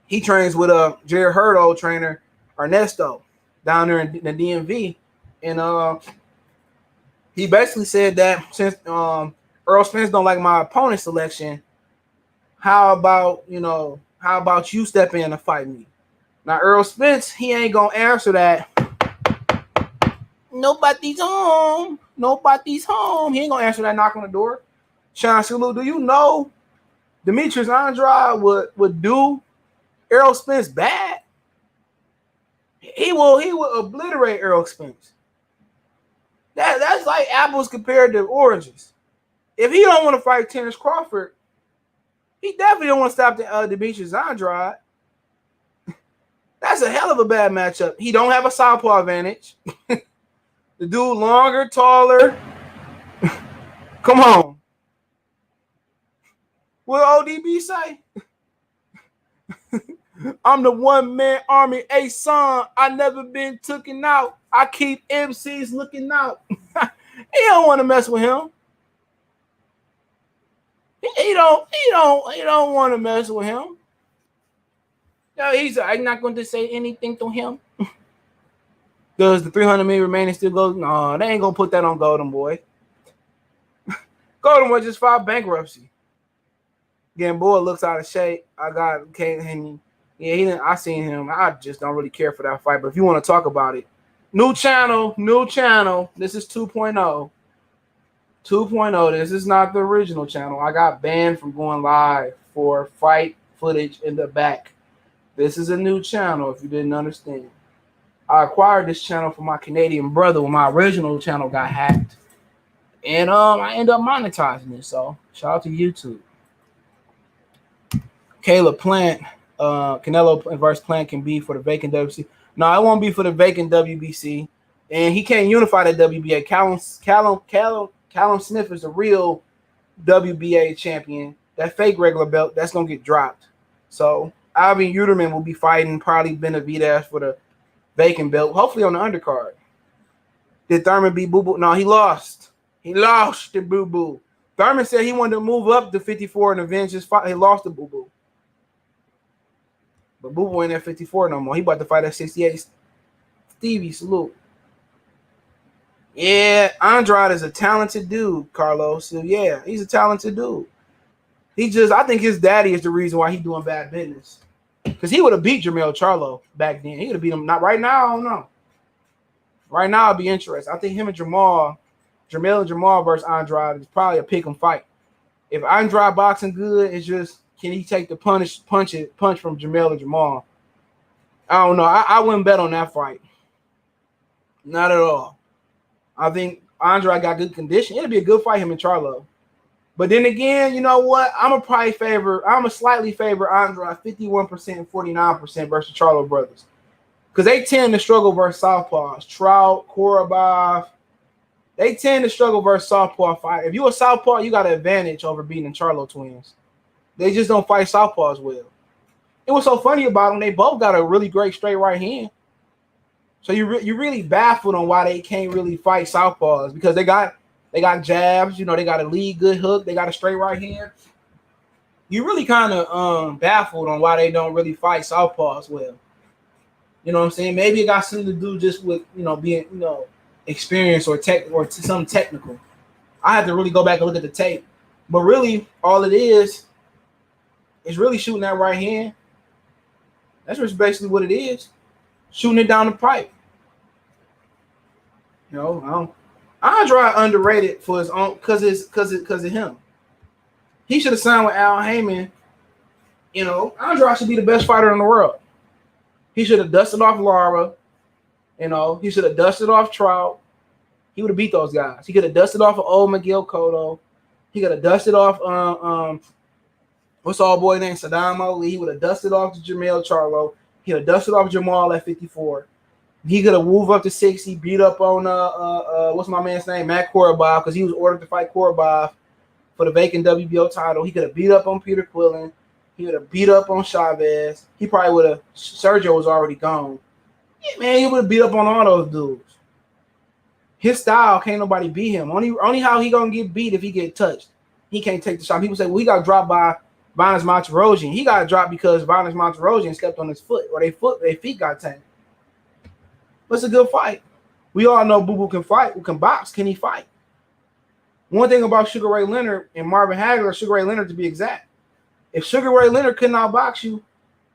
Jared Hurd trainer Ernesto down there in the DMV. And he basically said that since Errol Spence don't like my opponent selection, how about you step in and fight me? Now Errol Spence, he ain't gonna answer that. Nobody's home. He ain't gonna answer that knock on the door. Sean Salute, do you know Demetrius Andrade would do Errol Spence bad? He will obliterate Errol Spence. That's like apples compared to oranges. If he don't want to fight Terrence Crawford, he definitely don't want to stop Demetrius Andrade. That's a hell of a bad matchup. He don't have a southpaw advantage. The dude longer, taller. Come on. What ODB say? I'm the one-man army. Hey, son, I never been taken out. I keep MCs looking out. He don't want to mess with him. He don't want to mess with him. No, I'm not going to say anything to him. Does the 300 million remaining still go? No, they ain't gonna put that on Golden Boy. Golden Boy just filed bankruptcy. Again, boy looks out of shape. I got can't. Yeah, he didn't. I seen him. I just don't really care for that fight. But if you want to talk about it, new channel. This is 2.0. 2.0. This is not the original channel. I got banned from going live for fight footage in the back. This is a new channel. If you didn't understand, I acquired this channel from my Canadian brother when my original channel got hacked, and I ended up monetizing it. So shout out to YouTube. Caleb Plant, Canelo versus Plant can be for the vacant WBC. No, it won't be for the vacant WBC, and he can't unify the WBA. Callum Smith is the real WBA champion. That fake regular belt, that's gonna get dropped. So Alvin Uterman will be fighting probably Benavidez for the vacant belt, hopefully on the undercard. Did Thurman beat Boo Boo? No, he lost. He lost to Boo Boo. Thurman said he wanted to move up to 54 and avenge his fight. He lost to Boo Boo. But Boo Boo ain't at 54 no more. He about to fight at 68. Stevie, salute. Yeah, Andrade is a talented dude, Carlos. So yeah, he's a talented dude. I think his daddy is the reason why he's doing bad business. Because he would have beat Jermell Charlo back then. He would have beat him. Not right now, I don't know. Right now, I'd be interested. I think him and Jermell and Jamal versus Andrade is probably a pick 'em fight. If Andrade boxing good, it's just can he take the punch from Jermell or Jamal? I don't know. I wouldn't bet on that fight. Not at all. I think Andrade got good condition. It'll be a good fight, him and Charlo. But then again, you know what? I'm a slightly favor Andrade 51%, 49% versus Charlo brothers. Because they tend to struggle versus southpaws. Trout, Korobov. They tend to struggle versus southpaw fight. If you're a southpaw, you got an advantage over beating Charlo twins. They just don't fight southpaws well. It was so funny about them. They both got a really great straight right hand. So you're really baffled on why they can't really fight southpaws because they got jabs. You know, they got a lead good hook. They got a straight right hand. You're really kind of baffled on why they don't really fight southpaws well. You know what I'm saying? Maybe it got something to do just with being experience or something technical. I have to really go back and look at the tape. But really, all it is really shooting that right hand. That's just basically what it is. Shooting it down the pipe. Andrade underrated for his own because of him. He should have signed with Al Heyman. Andrade should be the best fighter in the world. He should have dusted off Lara. He should have dusted off Trout. He would have beat those guys. He could have dusted off of old Miguel Cotto. He could have dusted off what's all boy named Saddam Ali. He would have dusted off to Jermell Charlo. He would have dusted off Jamal at 54. He could have moved up to 60, beat up on what's my man's name, Matt Korobov, because he was ordered to fight Korobov for the vacant WBO title. He could have beat up on Peter Quillen. He would have beat up on Chavez. He probably would have. Sergio was already gone. Yeah, man, he would have beat up on all those dudes. His style can't nobody beat him. Only how he gonna get beat if he get touched. He can't take the shot. People say, well, he got dropped by Vanes Monterosian. He got dropped because Vanes Monterosian stepped on his foot, or their feet got tanked. But it's a good fight. We all know Boo Boo can fight. Who can box? Can he fight? One thing about Sugar Ray Leonard and Marvin Hagler, Sugar Ray Leonard to be exact, if Sugar Ray Leonard could not box you,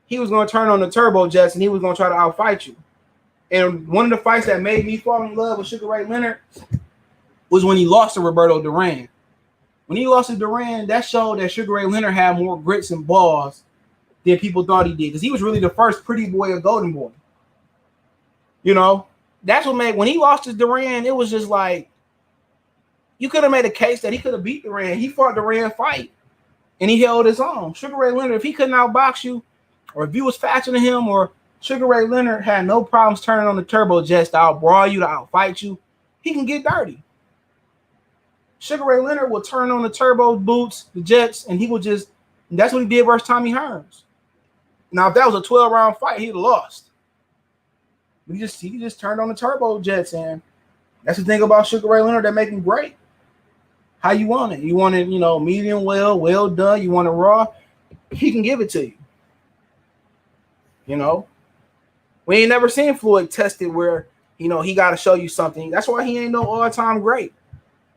he was going to turn on the turbo jets and he was going to try to outfight you. And one of the fights that made me fall in love with Sugar Ray Leonard was when he lost to Roberto Duran. When he lost to Duran, that showed that Sugar Ray Leonard had more grits and balls than people thought he did. Because he was really the first pretty boy of Golden Boy. That's what made, when he lost to Duran, it was just like, you could have made a case that he could have beat Duran. He fought Duran fight, and he held his own. Sugar Ray Leonard, if he couldn't outbox you, or if you was faster than him, or Sugar Ray Leonard had no problems turning on the turbo jets to outbrawl you, to outfight you, he can get dirty. Sugar Ray Leonard will turn on the turbo boots, the jets, and he will just, that's what he did versus Tommy Hearns. Now, if that was a 12-round fight, he'd have lost. He just turned on the turbo jets, and that's the thing about Sugar Ray Leonard that make him great. How you want it? You want it, medium well done. You want it raw? He can give it to you. We ain't never seen Floyd tested where You know, he got to show you something. That's why he ain't no all-time great,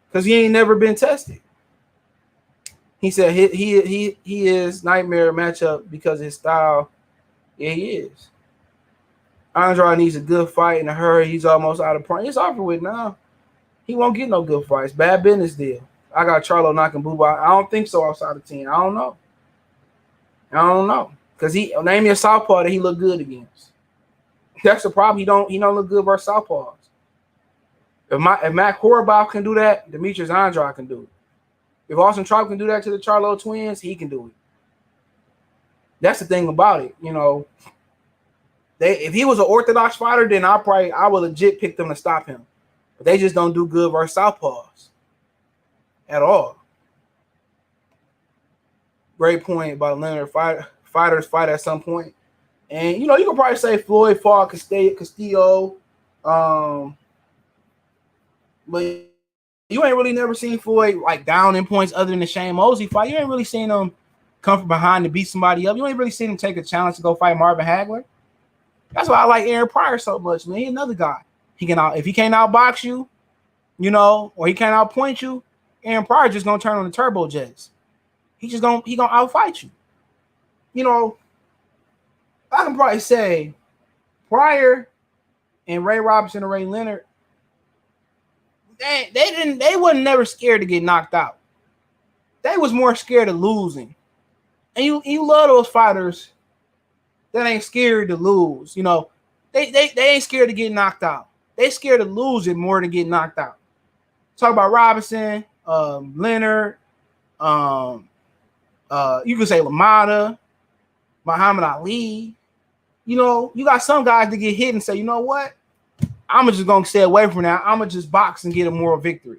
because he ain't never been tested. He said he is nightmare matchup because of his style. Yeah, he is. Andrade needs a good fight in a hurry. He's almost out of point. It's over with now. He won't get no good fights. Bad business deal. I got Charlo knocking Booba out. I don't think so outside of 10. I don't know. Because he name me a southpaw that he looked good against. That's the problem. He don't look good versus southpaws. If Matt Korobov can do that, Demetrius Andrade can do it. If Austin Trout can do that to the Charlo twins, he can do it. That's the thing about it. You know, if he was an orthodox fighter, then I would legit pick them to stop him. But they just don't do good versus southpaws at all. Great point about Leonard. Fighters fight at some point. And, you know, you can probably say Floyd fought Castillo. But you ain't really never seen Floyd, like, down in points other than the Shane Mosley fight. You ain't really seen him come from behind to beat somebody up. You ain't really seen him take a challenge to go fight Marvin Hagler. That's why I like Aaron Pryor so much, man. He's another guy. If he can't outbox you, you know, or he can't outpoint you, Aaron Pryor just gonna turn on the turbo jets. He gonna outfight you. You know, I can probably say Pryor and Ray Robinson and Ray Leonard, they wasn't never scared to get knocked out. They was more scared of losing. And you love those fighters that ain't scared to lose. You know, they ain't scared to get knocked out. They scared to lose it more than get knocked out. Talk about Robinson, Leonard, you can say LaMotta, Muhammad Ali. You know, you got some guys that get hit and say, you know what? I'm just going to stay away from that. I'm going to just box and get a moral victory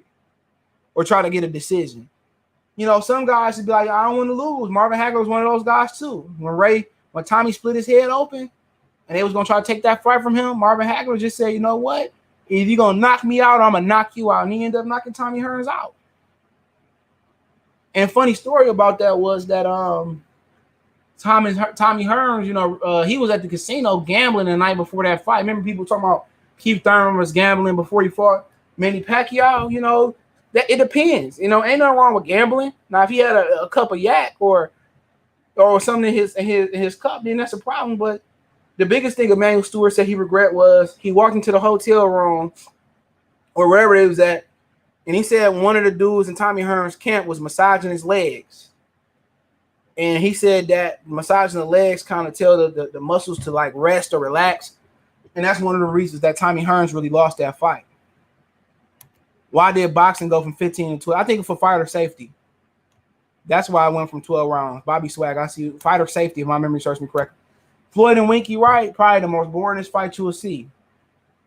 or try to get a decision. You know, some guys would be like, I don't want to lose. Marvin Hagler was one of those guys too. When Tommy split his head open and they was going to try to take that fight from him, Marvin Hagler just said, you know what? If you're going to knock me out, I'm going to knock you out. And he ended up knocking Tommy Hearns out. And funny story about that was that Tommy Hearns, you know, he was at the casino gambling the night before that fight. Remember people talking about Keith Thurman was gambling before he fought Manny Pacquiao? You know, that it depends. You know, ain't nothing wrong with gambling. Now, if he had a cup of yak or something in his cup, then that's a problem. But the biggest thing Emmanuel Stewart said he regret was he walked into the hotel room or wherever it was at, and he said one of the dudes in Tommy Hearns' camp was massaging his legs. And he said that massaging the legs kind of tell the muscles to like rest or relax. And that's one of the reasons that Tommy Hearns really lost that fight. Why did boxing go from 15 to 12? I think for fighter safety. That's why I went from 12 rounds. Bobby Swag, I see fighter safety, if my memory serves me correctly. Floyd and Winky Wright, probably the most boringest fight you will see.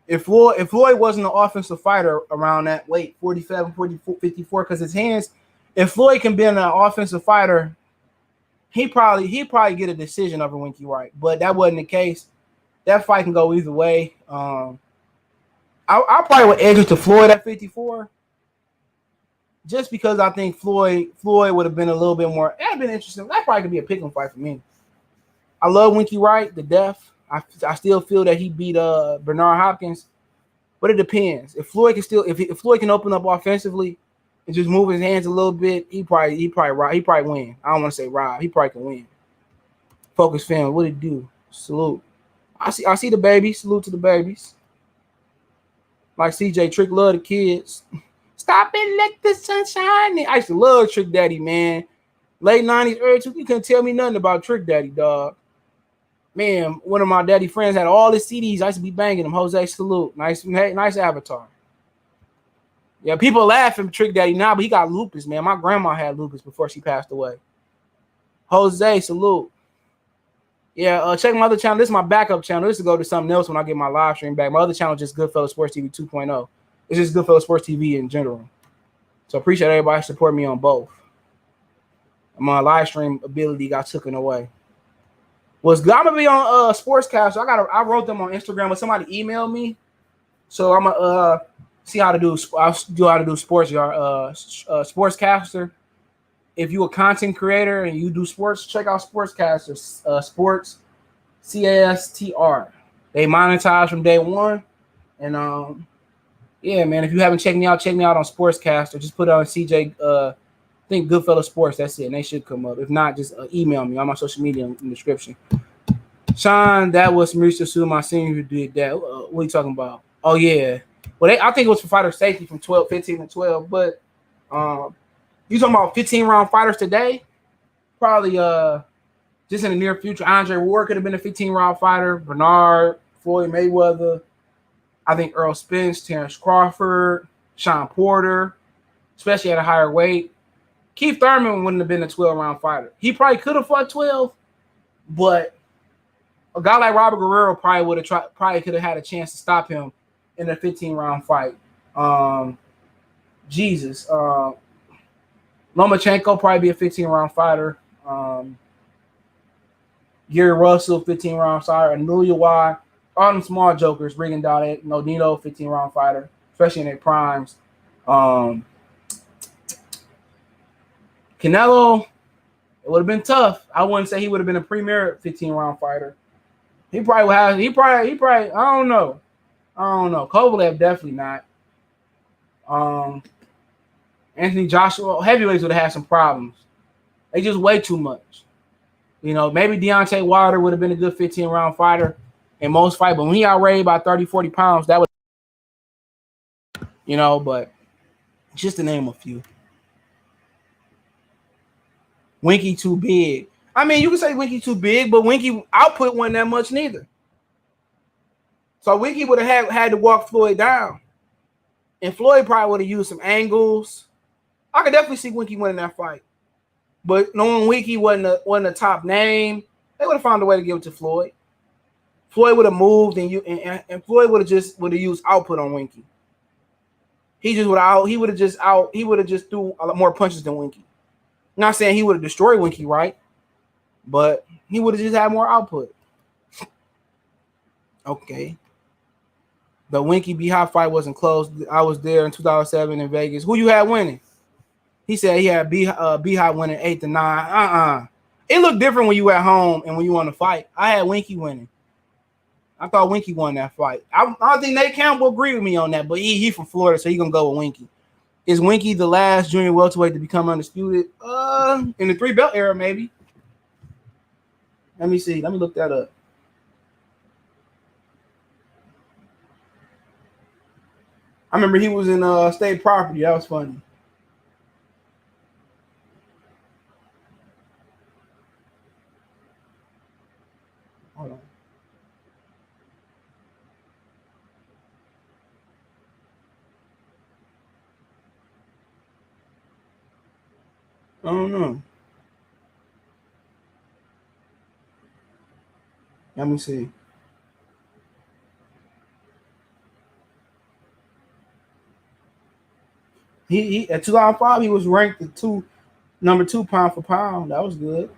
If Floyd wasn't an offensive fighter around that weight, 47, 44, 54, because his hands, if Floyd can be an offensive fighter, he'd probably get a decision over Winky Wright. But that wasn't the case. That fight can go either way. I probably would edge it to Floyd at 54. Just because I think Floyd would have been a little bit more. That'd been interesting. That probably could be a pick 'em fight for me. I love Winky Wright to death. I still feel that he beat Bernard Hopkins, but it depends. If Floyd can open up offensively and just move his hands a little bit, he probably win. I don't want to say rob. He probably can win. Focus family, what it do? Salute. I see the babies. Salute to the babies. Like CJ Trick love the kids. Stop it, let the sun shine. I used to love Trick Daddy, man. Late 90s, early 2000s, you couldn't tell me nothing about Trick Daddy, dog. Man, one of my daddy friends had all his CDs. I used to be banging them. Jose, salute. Nice avatar. Yeah, people laugh at Trick Daddy now, but he got lupus, man. My grandma had lupus before she passed away. Jose, salute. Yeah, check my other channel. This is my backup channel. This will go to something else when I get my live stream back. My other channel is just Goodfellas Sports TV 2.0. It's just Goodfellas Sports TV in general. So appreciate everybody support me on both. My live stream ability got taken away. I'm gonna be on Sportscast. So I wrote them on Instagram, but somebody emailed me. So I'm gonna see how to do. I'll do how to do sports. Sportscaster. If you're a content creator and you do sports, check out Sportscaster. Sports CASTR. They monetize from day one. And yeah, man, if you haven't checked me out on Sportscaster. Just put it on CJ. I think Goodfellas Sports. That's it. And they should come up. If not, just email me on my social media in the description. Sean, that was Mauricio Su, my senior, who did that. What are you talking about? Oh yeah. Well, I think it was for fighter safety from 15 to 12. But you talking about 15-round fighters today? Probably just in the near future. Andre Ward could have been a 15-round fighter. Bernard, Floyd Mayweather. I think Errol Spence, Terrence Crawford, Sean Porter, especially at a higher weight. Keith Thurman wouldn't have been a 12-round fighter. He probably could have fought 12, but a guy like Robert Guerrero probably could have had a chance to stop him in a 15-round fight. Lomachenko probably be a 15-round fighter. Gary Russell, 15-round fighter. Anuliwa, all them small jokers bringing down it. Nonito, 15-round fighter, especially in their primes. Canelo, it would have been tough. I wouldn't say he would have been a premier 15-round fighter. He probably would have. He probably. I don't know. Kovalev definitely not. Anthony Joshua, heavyweights would have had some problems. They just weigh too much. Maybe Deontay Wilder would have been a good 15-round fighter in most fights, but when he outweighed by 30, 40 pounds, that would, but just to name a few. Winky too big. I mean, you can say Winky too big, but Winky output wasn't that much neither. So Winky would have had to walk Floyd down. And Floyd probably would have used some angles. I could definitely see Winky winning that fight. But knowing Winky wasn't a top name, they would have found a way to give it to Floyd. Floyd would have moved and Floyd would have used output on Winky. He would have just threw a lot more punches than Winky. I'm not saying he would have destroyed Winky, right? But he would have just had more output. Okay. The Winky B-Hop fight wasn't close. I was there in 2007 in Vegas. Who you had winning? He said he had B-Hop winning 8-9. It looked different when you were at home and when you won the fight. I had Winky winning. I thought Winky won that fight. I don't think Nate Campbell agree with me on that, but he from Florida, so he's going to go with Winky. Is Winky the last junior welterweight to become undisputed? In the 3-belt era, maybe. Let me see. Let me look that up. I remember he was in State Property. That was funny. Hold on. I don't know. Let me see. He at 2005 he was ranked number 2 pound for pound. That was good.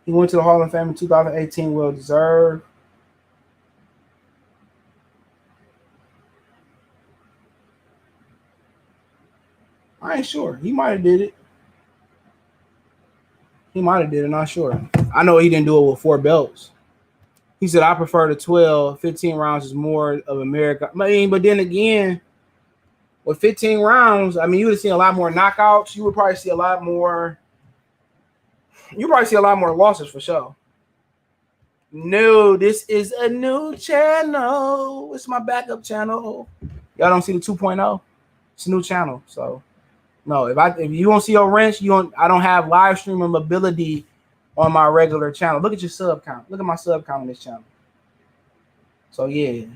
He went to the Hall of Fame in 2018. Well deserved. I ain't sure. He might have did it. Not sure. I know he didn't do it with 4 belts. He said, I prefer the 12. 15 rounds is more of America. I mean, but then again, with 15 rounds, I mean, you would have seen a lot more knockouts. You would probably see a lot more. You probably see a lot more losses for sure. No, this is a new channel. It's my backup channel. Y'all don't see the 2.0? It's a new channel. So, no, if you don't see your wrench, I don't have live streaming ability on my regular channel. Look at your sub count. Look at my sub count on this channel. So, yeah.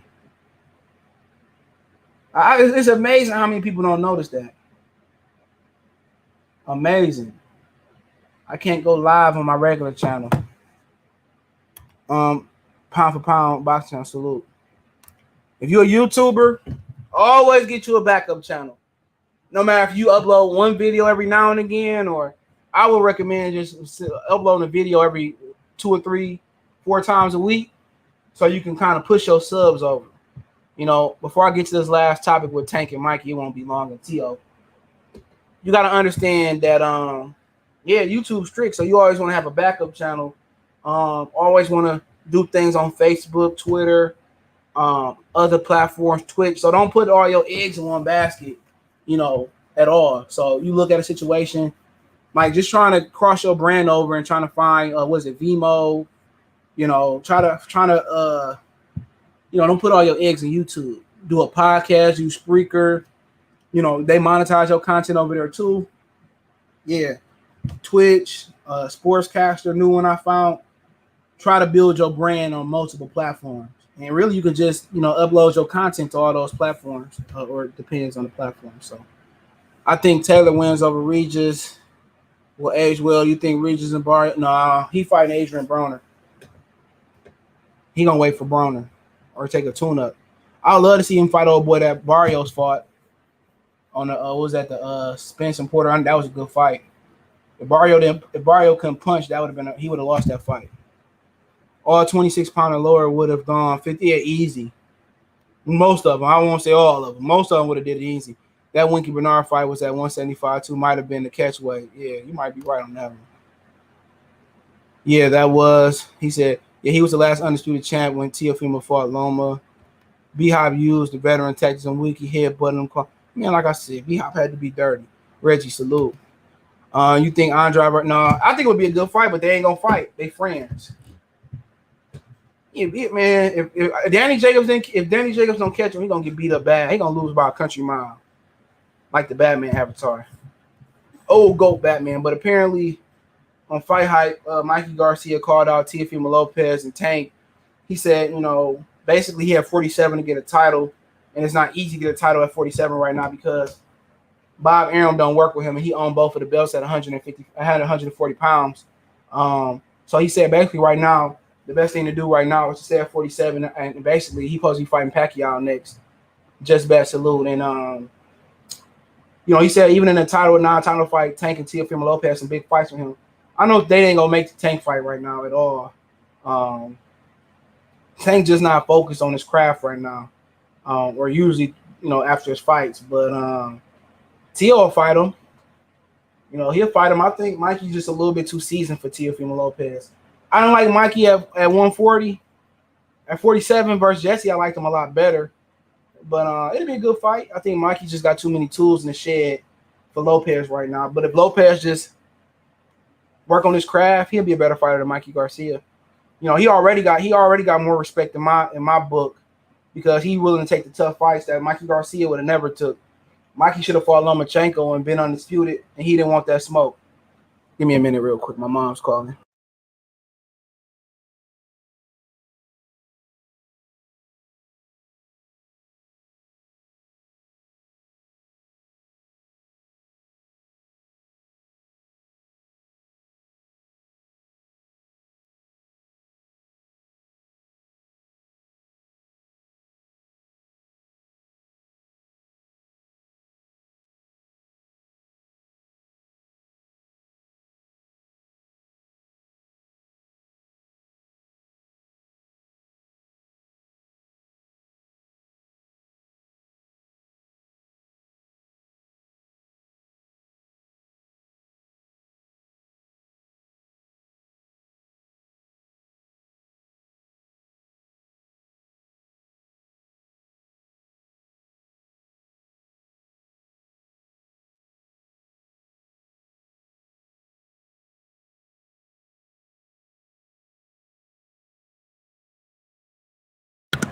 It's amazing how many people don't notice that. Amazing. I can't go live on my regular channel. Pound for pound box channel, salute. If you're a YouTuber, always get you a backup channel. No matter if you upload one video every now and again, or I would recommend just uploading a video every 2 or 3, 4 times a week, so you can kind of push your subs over. Before I get to this last topic with Tank and Mikey, it won't be long until you got to understand that YouTube's strict, so you always want to have a backup channel. Always want to do things on Facebook, Twitter, other platforms, Twitch. So don't put all your eggs in one basket, at all. So you look at a situation like just trying to cross your brand over and trying to find Vimo, trying to don't put all your eggs in YouTube. Do a podcast, use Spreaker. They monetize your content over there too. Yeah. Twitch, Sportscaster, new one I found. Try to build your brand on multiple platforms. And really you can just, upload your content to all those platforms, or it depends on the platform. So I think Taylor wins over Regis. Will age well. You think Regis and Barrio? No, he fighting Adrian Broner. He gonna wait for Broner or take a tune-up. I would love to see him fight old boy that Barrios fought on the what was that, the Spence and Porter. That was a good fight. If Barrio couldn't punch, that would have been he would have lost that fight. All 26-pounder lower would have gone 58 easy. Most of them. I won't say all of them. Most of them would have did it easy. That Winky Bernard fight was at 175 too. Might have been the catch weight. Yeah, you might be right on that one. Yeah, that was. He said, yeah, he was the last undisputed champ when Teofimo fought Loma. B-Hop used the veteran tactics on Winky headbutting him. Man, like I said, B-Hop had to be dirty. Reggie, salute. You think Andrade? No, I think it would be a good fight, but they ain't gonna fight. They friends. Yeah, man. If Danny Jacobs don't catch him, he gonna get beat up bad. He gonna lose by a country mile, like the Batman avatar. Old GOAT Batman. But apparently, on Fight Hype, Mikey Garcia called out Teofimo Lopez and Tank. He said, basically he had 47 to get a title, and it's not easy to get a title at 47 right now because Bob Arum don't work with him, and he owned both of the belts at 140 pounds. So he said basically right now, the best thing to do right now is to stay at 47, and basically he's supposed to be fighting Pacquiao next. Just bad salute. And he said even in the non-title fight, Tank and Teofimo Lopez some big fights with him. I know they ain't gonna make the Tank fight right now at all. Tank just not focused on his craft right now, or usually after his fights. But Teo will fight him. He'll fight him. I think Mikey's just a little bit too seasoned for Teofimo Lopez. I don't like Mikey at 140. At 47 versus Jesse, I liked him a lot better. But it'll be a good fight. I think Mikey just got too many tools in the shed for Lopez right now. But if Lopez just work on his craft, he'll be a better fighter than Mikey Garcia. He already got more respect in my book because he's willing to take the tough fights that Mikey Garcia would have never took. Mikey should have fought Lomachenko and been undisputed, and he didn't want that smoke. Give me a minute real quick. My mom's calling.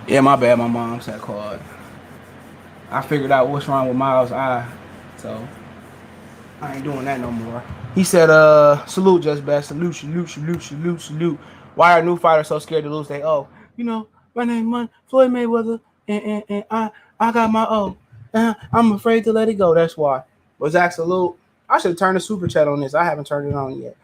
Yeah, my bad. My mom's had called. I figured out what's wrong with Miles' eye, so I ain't doing that no more. He said, salute, Just Best. Salute. Why are new fighters so scared to lose? My name Floyd Mayweather, and I got my O. I'm afraid to let it go. That's why. Was Zach, salute. I should turn the super chat on this. I haven't turned it on yet.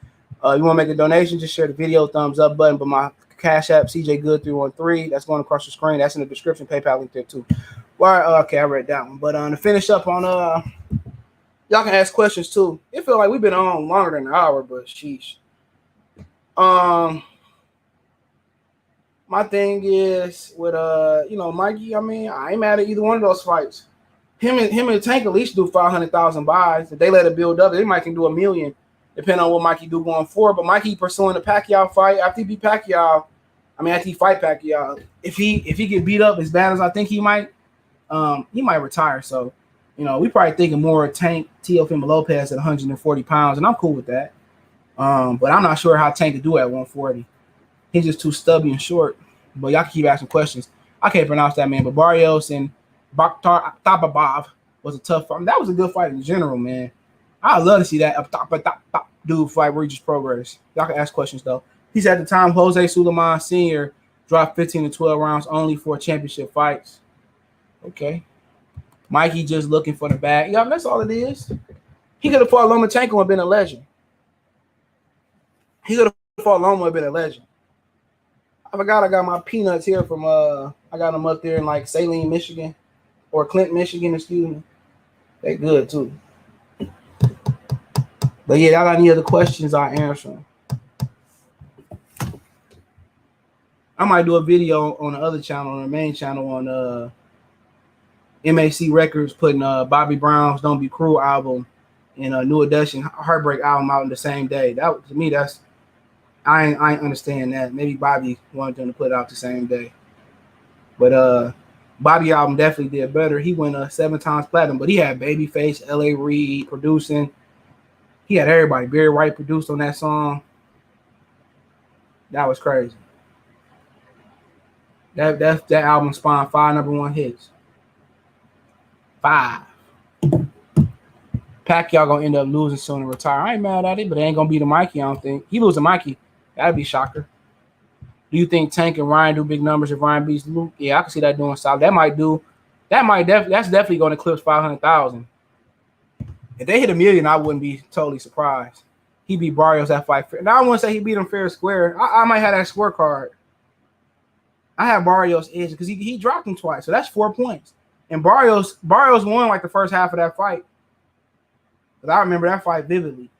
You want to make a donation? Just share the video, thumbs up button. But my Cash App, CJ Good 313. That's going across the screen. That's in the description. PayPal link there too. Well, okay, I read that one. But to finish up on y'all can ask questions too. It feel like we've been on longer than an hour, but sheesh. My thing is with Mikey. I mean, I ain't mad at either one of those fights. Him and Tank at least do 500,000 buys. If they let it build up, they might can do 1 million, depending on what Mikey do going forward. But Mikey pursuing the Pacquiao fight after he beat Pacquiao. I mean, after he fight Pacquiao, if he get beat up as bad as I think he might retire. So, we probably thinking more Tank Teofimo Lopez at 140 pounds, and I'm cool with that. But I'm not sure how Tank could do at 140. He's just too stubby and short. But y'all can keep asking questions. I can't pronounce that, man. But Barrios and Bakhtar Tababov was a tough fight. That was a good fight in general, man. I'd love to see that dude fight where he just progress. Y'all can ask questions, though. He said at the time, Jose Sulaiman Sr. dropped 15 to 12 rounds only for championship fights. Okay. Mikey just looking for the bag. Yeah, that's all it is. He could have fought Lomachenko and been a legend. He could have fought Loma and been a legend. I forgot I got my peanuts here from I got them up there in like Saline, Michigan, or Clinton, Michigan, excuse me. They good too. But yeah, y'all got any other questions, I'll answer them. I might do a video on the other channel, on the main channel, on MAC Records putting Bobby Brown's Don't Be Cruel album and a New Edition Heartbreak album out in the same day. That, to me, that's I ain't understand that. Maybe Bobby wanted them to put it out the same day. But Bobby album definitely did better. He went 7 times platinum, but he had Babyface, L.A. Reid producing. He had everybody. Barry White produced on that song. That was crazy. That album spawned 5 #1 hits. 5. Pacquiao gonna end up losing soon and retire. I ain't mad at it, but it ain't gonna be the Mikey. I don't think he losing Mikey. That'd be a shocker. Do you think Tank and Ryan do big numbers if Ryan beats Luke? Yeah, I can see that doing solid. That's definitely going to eclipse 500,000. If they hit 1 million, I wouldn't be totally surprised. He beat Barrios that fight. Now I want to say he beat him fair and square. I might have that scorecard. I have Barrios edge because he dropped him twice, so that's 4 points. And Barrios won like the first half of that fight. But I remember that fight vividly.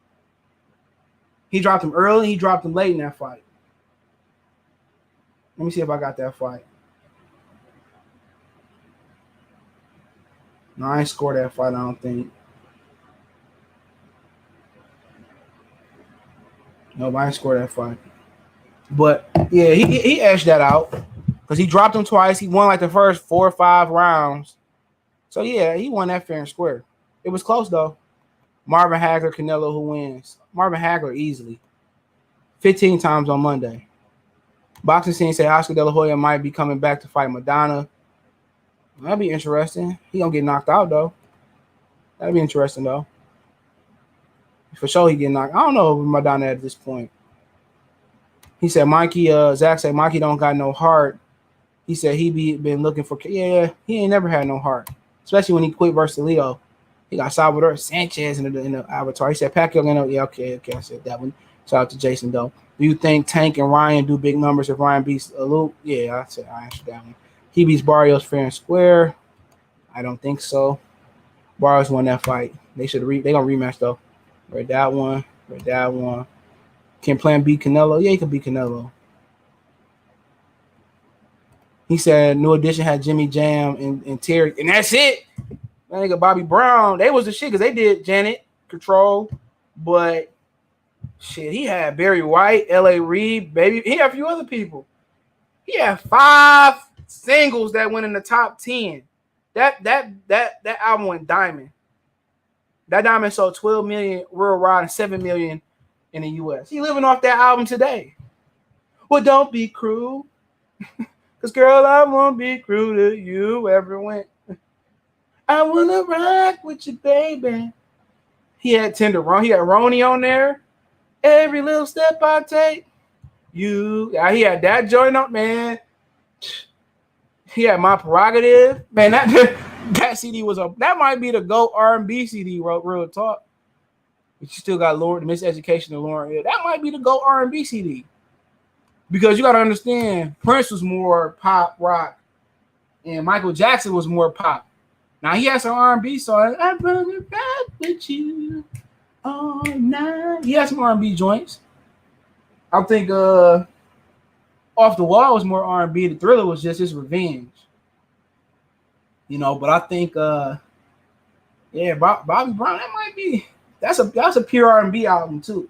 He dropped him early, he dropped him late in that fight. Let me see if I got that fight. No, I ain't scored that fight, I don't think. Nope, I ain't scored that fight. But, yeah, he edged that out. Because he dropped him twice. He won like the first 4 or 5 rounds. So, yeah, he won that fair and square. It was close, though. Marvin Hagler, Canelo, who wins? Marvin Hagler easily. 15 times on Monday. Boxing scene say Oscar De La Hoya might be coming back to fight Madonna. That'd be interesting. He gonna get knocked out though. That'd be interesting though. For sure he get knocked. I don't know if Madonna at this point. He said Mikey, Zach said Mikey don't got no heart. He said he been looking for he ain't never had no heart. Especially when he quit versus Leo. He got Salvador Sanchez in the avatar. He said Pacquiao gonna okay, I said that one. Shout out to Jason though. Do you think Tank and Ryan do big numbers if Ryan beats Luke? Yeah, I answered that one. He beats Barrios fair and square. I don't think so. Barrios won that fight. They gonna rematch though. Read that one. Can Plan beat Canelo? Yeah, he can beat Canelo. He said New Edition had Jimmy Jam and Terry, and that's it. That nigga Bobby Brown, they was the shit because they did Janet Control, but shit, he had Barry White, L.A. Reid, baby. He had a few other people. He had 5 singles that went in the top 10. That album went diamond. That diamond sold 12 million worldwide and 7 million in the U.S. He living off that album today. Well, don't be cruel. Because, girl, I won't be cruel to you ever went. I want to rock with you, baby. He had Tenderoni. He had Ronnie on there. Every little step I take. He had that joint up, man. He had My Prerogative. Man, that CD that might be the GOAT R&B CD, real talk. But you still got The Miseducation of Lauryn Hill. That might be the GOAT R&B CD. Because you got to understand, Prince was more pop, rock, and Michael Jackson was more pop. Now, he has some R&B songs. I'm running back with you all night. He has some R&B joints. I think Off the Wall was more R&B. The Thriller was just his revenge. But I think, Bobby Brown, that might be, that's a pure R&B album, too.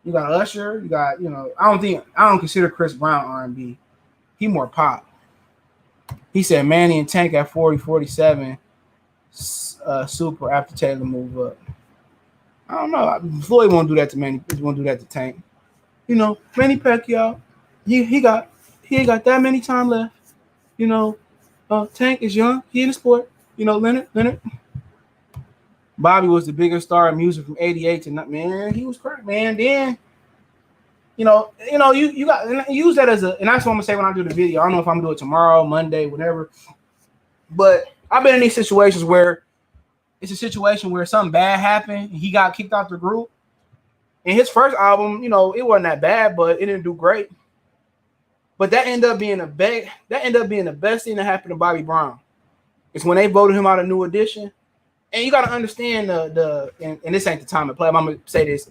You got Usher, you got, I don't consider Chris Brown R&B. He more pop. He said Manny and Tank at 40, 47. Super after Taylor move up. I don't know. Floyd won't do that to Manny. He won't do that to Tank. You know, Manny Pacquiao, he ain't got that many time left. You know, Tank is young. He in the sport. You know, Leonard. Bobby was the biggest star in music from '88 to man. He was crack, man. Then, you got use that as a, and that's what I'm gonna say when I do the video. I don't know if I'm gonna do it tomorrow, Monday, whatever. But I've been in these situations where it's a situation where something bad happened. He got kicked out the group. And his first album, it wasn't that bad, but it didn't do great. But that ended up being the best thing that happened to Bobby Brown. It's when they voted him out of New Edition. And you got to understand and this ain't the time to play, but I'm going to say this.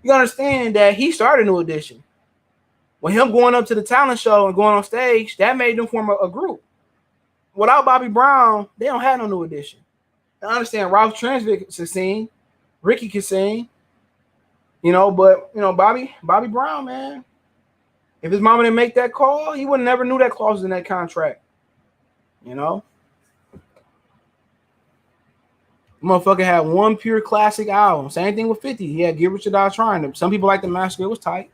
You got to understand that he started New Edition. When him going up to the talent show and going on stage, that made them form a group. Without Bobby Brown, they don't have no New Edition. I understand Ralph Transvic can sing, Ricky can sing, but Bobby Brown, man. If his mama didn't make that call, he would never knew that clause was in that contract. Motherfucker had one pure classic album. Same thing with 50. He had Get Rich or Die Trying. Some people like the massacre. It was tight.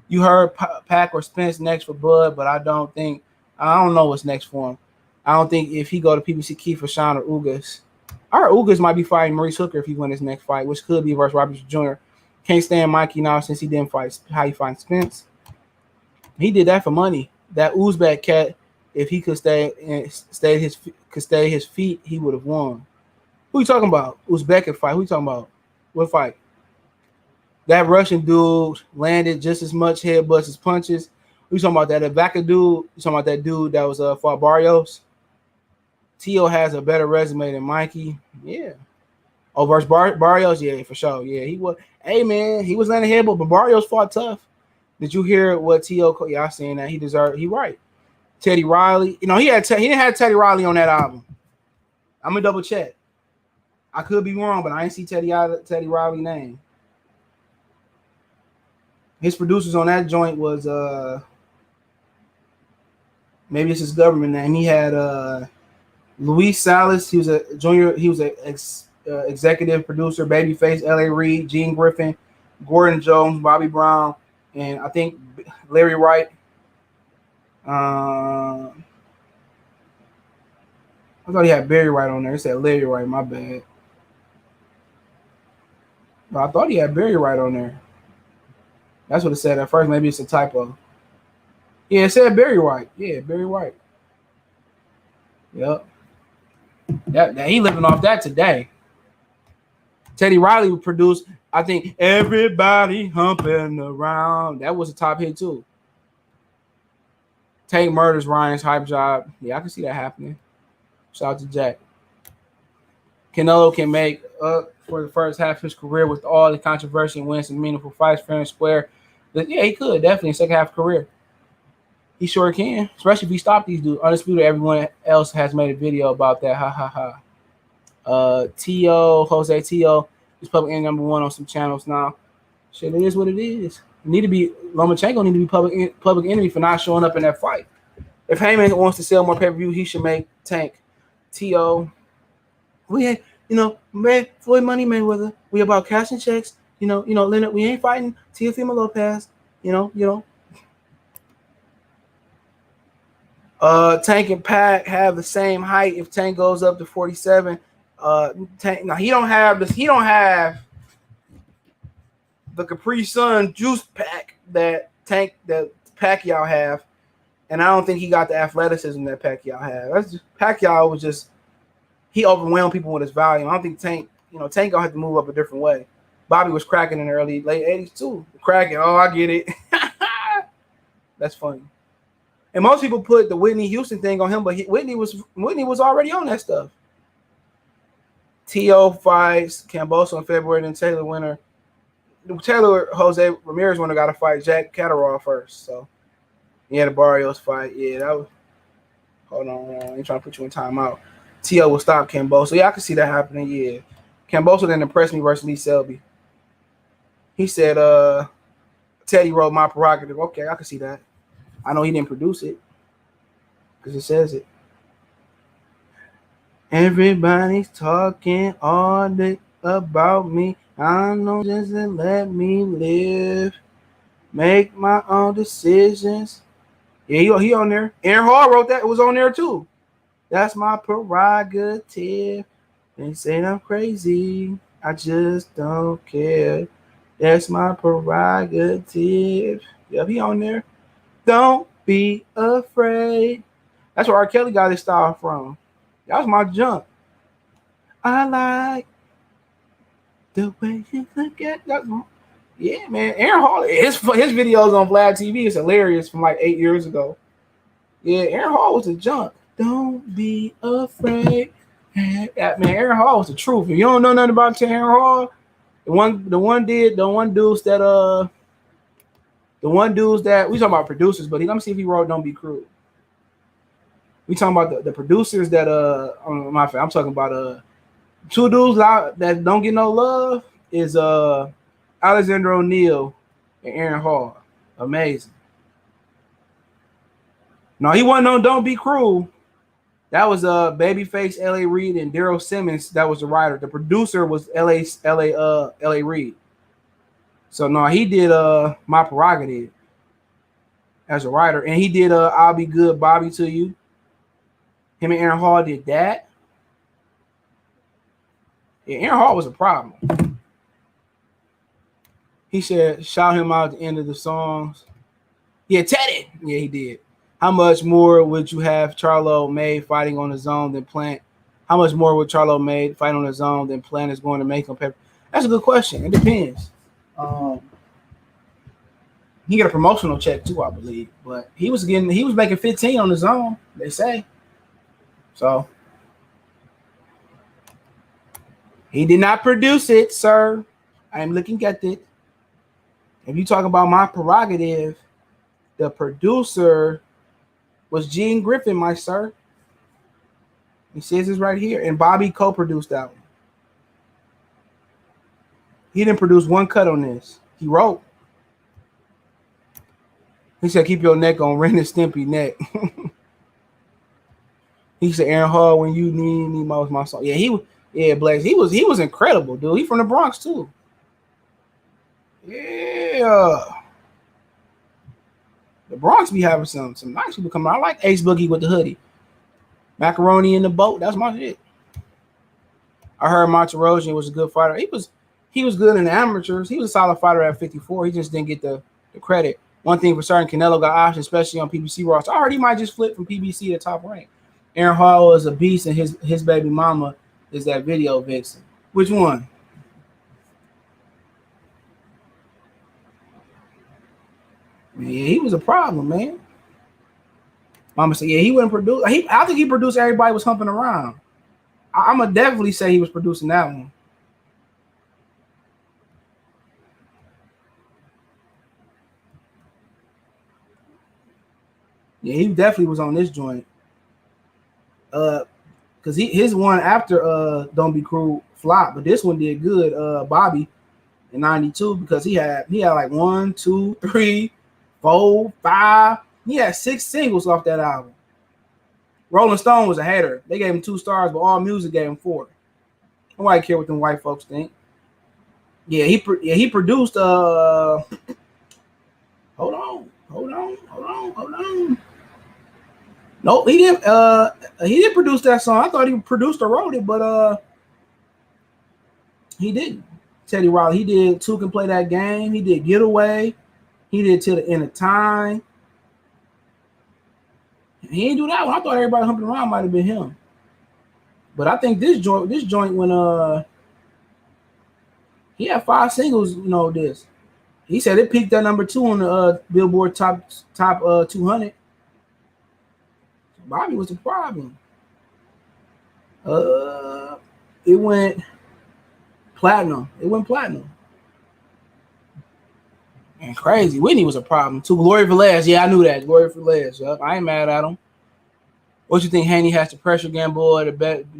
You heard Pac or Spence next for Bud, but I don't know what's next for him. I don't think if he go to PBC Keith or Sean or Ugas. Our Ugas might be fighting Maurice Hooker if he win his next fight, which could be versus Robert Jr. Can't stand Mikey now since he didn't fight how he fights Spence. He did that for money. That Uzbek cat, if he could stay his feet, he would have won. Who you talking about? Uzbek fight. Who you talking about? What fight? That Russian dude landed just as much headbutts as punches. Who you talking about? That Ibaka dude? You talking about that dude that was fought Barrios? Tio has a better resume than Mikey. Yeah. Oh, versus Barrios? Yeah, for sure. Yeah, he was. Hey, man, he was landing headbutt, but Barrios fought tough. Did you hear what Tio? Yeah, I seen that. He deserved. He right. Teddy Riley. He didn't have Teddy Riley on that album. I'm gonna double check. I could be wrong, but I ain't see Teddy Riley name. His producers on that joint was maybe it's his government name. He had Luis Salas. He was a junior. He was a executive producer. Babyface, L.A. Reid, Gene Griffin, Gordon Jones, Bobby Brown, and I think Larry Wright. I thought he had Barry Wright on there. It said Larry Wright. My bad. But I thought he had Barry Wright on there. That's what it said at first. Maybe it's a typo. Yeah, it said Barry White. Yeah, Barry White. Yep. That he living off that today. Teddy Riley would produce, I think, Everybody Humping Around. That was a top hit too. Tank murders Ryan's hype job. Yeah, I can see that happening. Shout out to Jack. Canelo can make up for the first half of his career with all the controversy and win some meaningful fights, fair and square. Yeah, he could definitely second half career. He sure can, especially if he stopped these dudes. Undisputed, everyone else has made a video about that. Ha ha ha. Jose Tio is public enemy #1 on some channels now. Shit, it is what it is. Lomachenko need to be public enemy for not showing up in that fight. If Heyman wants to sell more pay-per-view, he should make Tank. Tio. We ain't, man, Floyd Money Mayweather. We about cashing checks. Leonard, we ain't fighting Teofimo Lopez. Tank and Pac have the same height. If Tank goes up to 47, Tank. Now he don't have this. He don't have the Capri Sun juice pack that Pacquiao have, and I don't think he got the athleticism that Pacquiao had. Pacquiao was just. He overwhelmed people with his volume. I don't think Tank gonna have to move up a different way. Bobby was cracking in the late 80s too. Cracking. Oh, I get it. That's funny. And most people put the Whitney Houston thing on him, but Whitney was already on that stuff. T.O. fights Camboso in February, then Taylor Jose Ramirez winner got to fight Jack Catterall first. So he had a Barrios fight. Yeah, that was. Hold on, I ain't trying to put you in timeout. T.O. will stop Camboso. Yeah, I can see that happening. Yeah. Camboso didn't impress me versus Lee Selby. He said, Teddy wrote my prerogative. Okay, I can see that. I know he didn't produce it. because it says it. Everybody's talking all day about me. I know just to let me live. Make my own decisions. Yeah, he on there. Aaron Hall wrote that. It was on there too. That's my prerogative. They say I'm crazy. I just don't care. That's my prerogative. Yep, he on there. Don't be afraid. That's where R. Kelly got his style from. That was my junk. I like the way you look at that. Yeah, man. Aaron Hall, his videos on Vlad TV is hilarious from like 8 years ago. Yeah, Aaron Hall was a junk. Don't be afraid. Man, Aaron Hall was the truth. If you don't know nothing about Aaron Hall, the one dudes that we talking about producers, but let me see if he wrote "Don't Be Cruel." We talking about the producers that I'm talking about two dudes that don't get no love is Alexander O'Neal and Aaron Hall. Amazing. No, he wasn't on "Don't Be Cruel." That was Babyface, L.A. Reid, and Daryl Simmons. That was the writer. The producer was L.A. Reid. So no, he did My Prerogative as a writer, and he did I'll Be Good, Bobby to You. Him and Aaron Hall did that. Yeah, Aaron Hall was a problem. He said, shout him out at the end of the songs. Yeah, Teddy. Yeah, he did. How much more would you have Charlo made fighting on his own than Plant? How much more would Charlo made fighting on his own than Plant is going to make on paper? That's a good question. It depends. He got a promotional check too, I believe. But he was making 15 on his own, they say. So he did not produce it, sir. I am looking at it. If you talk about My Prerogative, the producer was Gene Griffin, my sir. He says this right here. And Bobby co-produced that one. He didn't produce one cut on this. He wrote. He said, keep your neck on Ren and Stimpy neck. He said, Aaron Hall, when you need me most, my song. Yeah, Blaze. He was incredible, dude. He from the Bronx too. Yeah. The Bronx be having some nice people coming out. I like Ace Boogie with the hoodie. Macaroni in the boat. That's my shit. I heard Monterosian was a good fighter. He was good in the amateurs. He was a solid fighter at 54. He just didn't get the credit. One thing for certain, Canelo got options, especially on PBC roster. I heard he might just flip from PBC to top rank. Aaron Hall is a beast, and his baby mama is that video vixen. Which one? Yeah, he was a problem, man. Mama said, yeah, he wouldn't produce. I think he produced Everybody Was Humping Around. I'm going to definitely say he was producing that one. Yeah, he definitely was on this joint. Because his one after Don't Be Cruel flopped, but this one did good. Bobby in 92 because he had like 1, 2, 3, 4, 5. He had 6 singles off that album. Rolling Stone was a hater. They gave him 2 stars, but All Music gave him 4. Nobody care what them white folks think. Yeah, he produced. Hold on. Nope, he didn't. He didn't produce that song. I thought he produced or wrote it, but he didn't. Teddy Riley. He did Two Can Play That Game. He did Getaway. He did Till the End of Time. He didn't do that one. I thought Everybody Humping Around might have been him. But I think this joint when he had 5 singles, this. He said it peaked at number 2 on the Billboard top 200. Bobby was the problem. It went platinum. And crazy. Whitney was a problem too. Gloria Velez. Yeah, I knew that. Gloria Velez. Yep. I ain't mad at him. What you think Haney has to pressure Gamboa to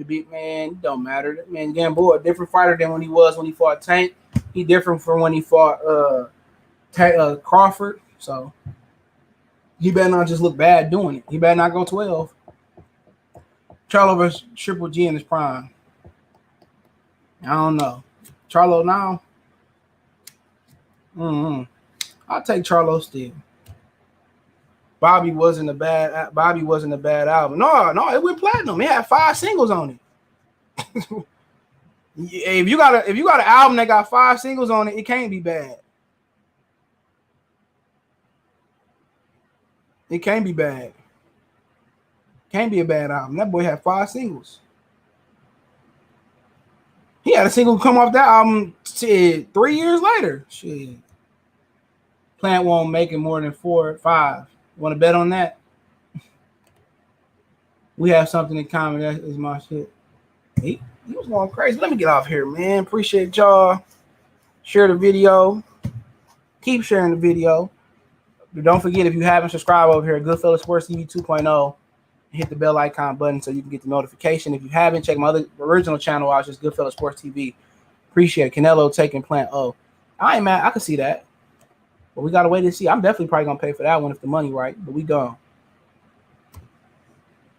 beat? Man, it don't matter. Man, Gamboa a different fighter than when he fought Tank. He different from when he fought Crawford. So He better not just look bad doing it. He better not go 12. Charlo versus Triple G in his prime. I don't know. Charlo now. I'll take Charlo still. Bobby wasn't a bad album. No, it went platinum. It had 5 singles on it. if you got an album that got 5 singles on it, it can't be bad. It can't be bad. Can't be a bad album. That boy had 5 singles. He had a single come off that album 3 years later. Shit. Plant won't make it more than 4 or 5. Want to bet on that? We have something in common. That is my shit. He was going crazy. Let me get off here, man. Appreciate y'all. Share the video. Keep sharing the video. But don't forget, if you haven't subscribed over here, Goodfellas Sports TV 2.0, hit the bell icon button so you can get the notification. If you haven't, check my other original channel out, just Goodfellas Sports TV. Appreciate it. Canelo taking Plant O. I ain't mad. I can see that. But we got to wait and see. I'm definitely probably going to pay for that one if the money right. But we gone.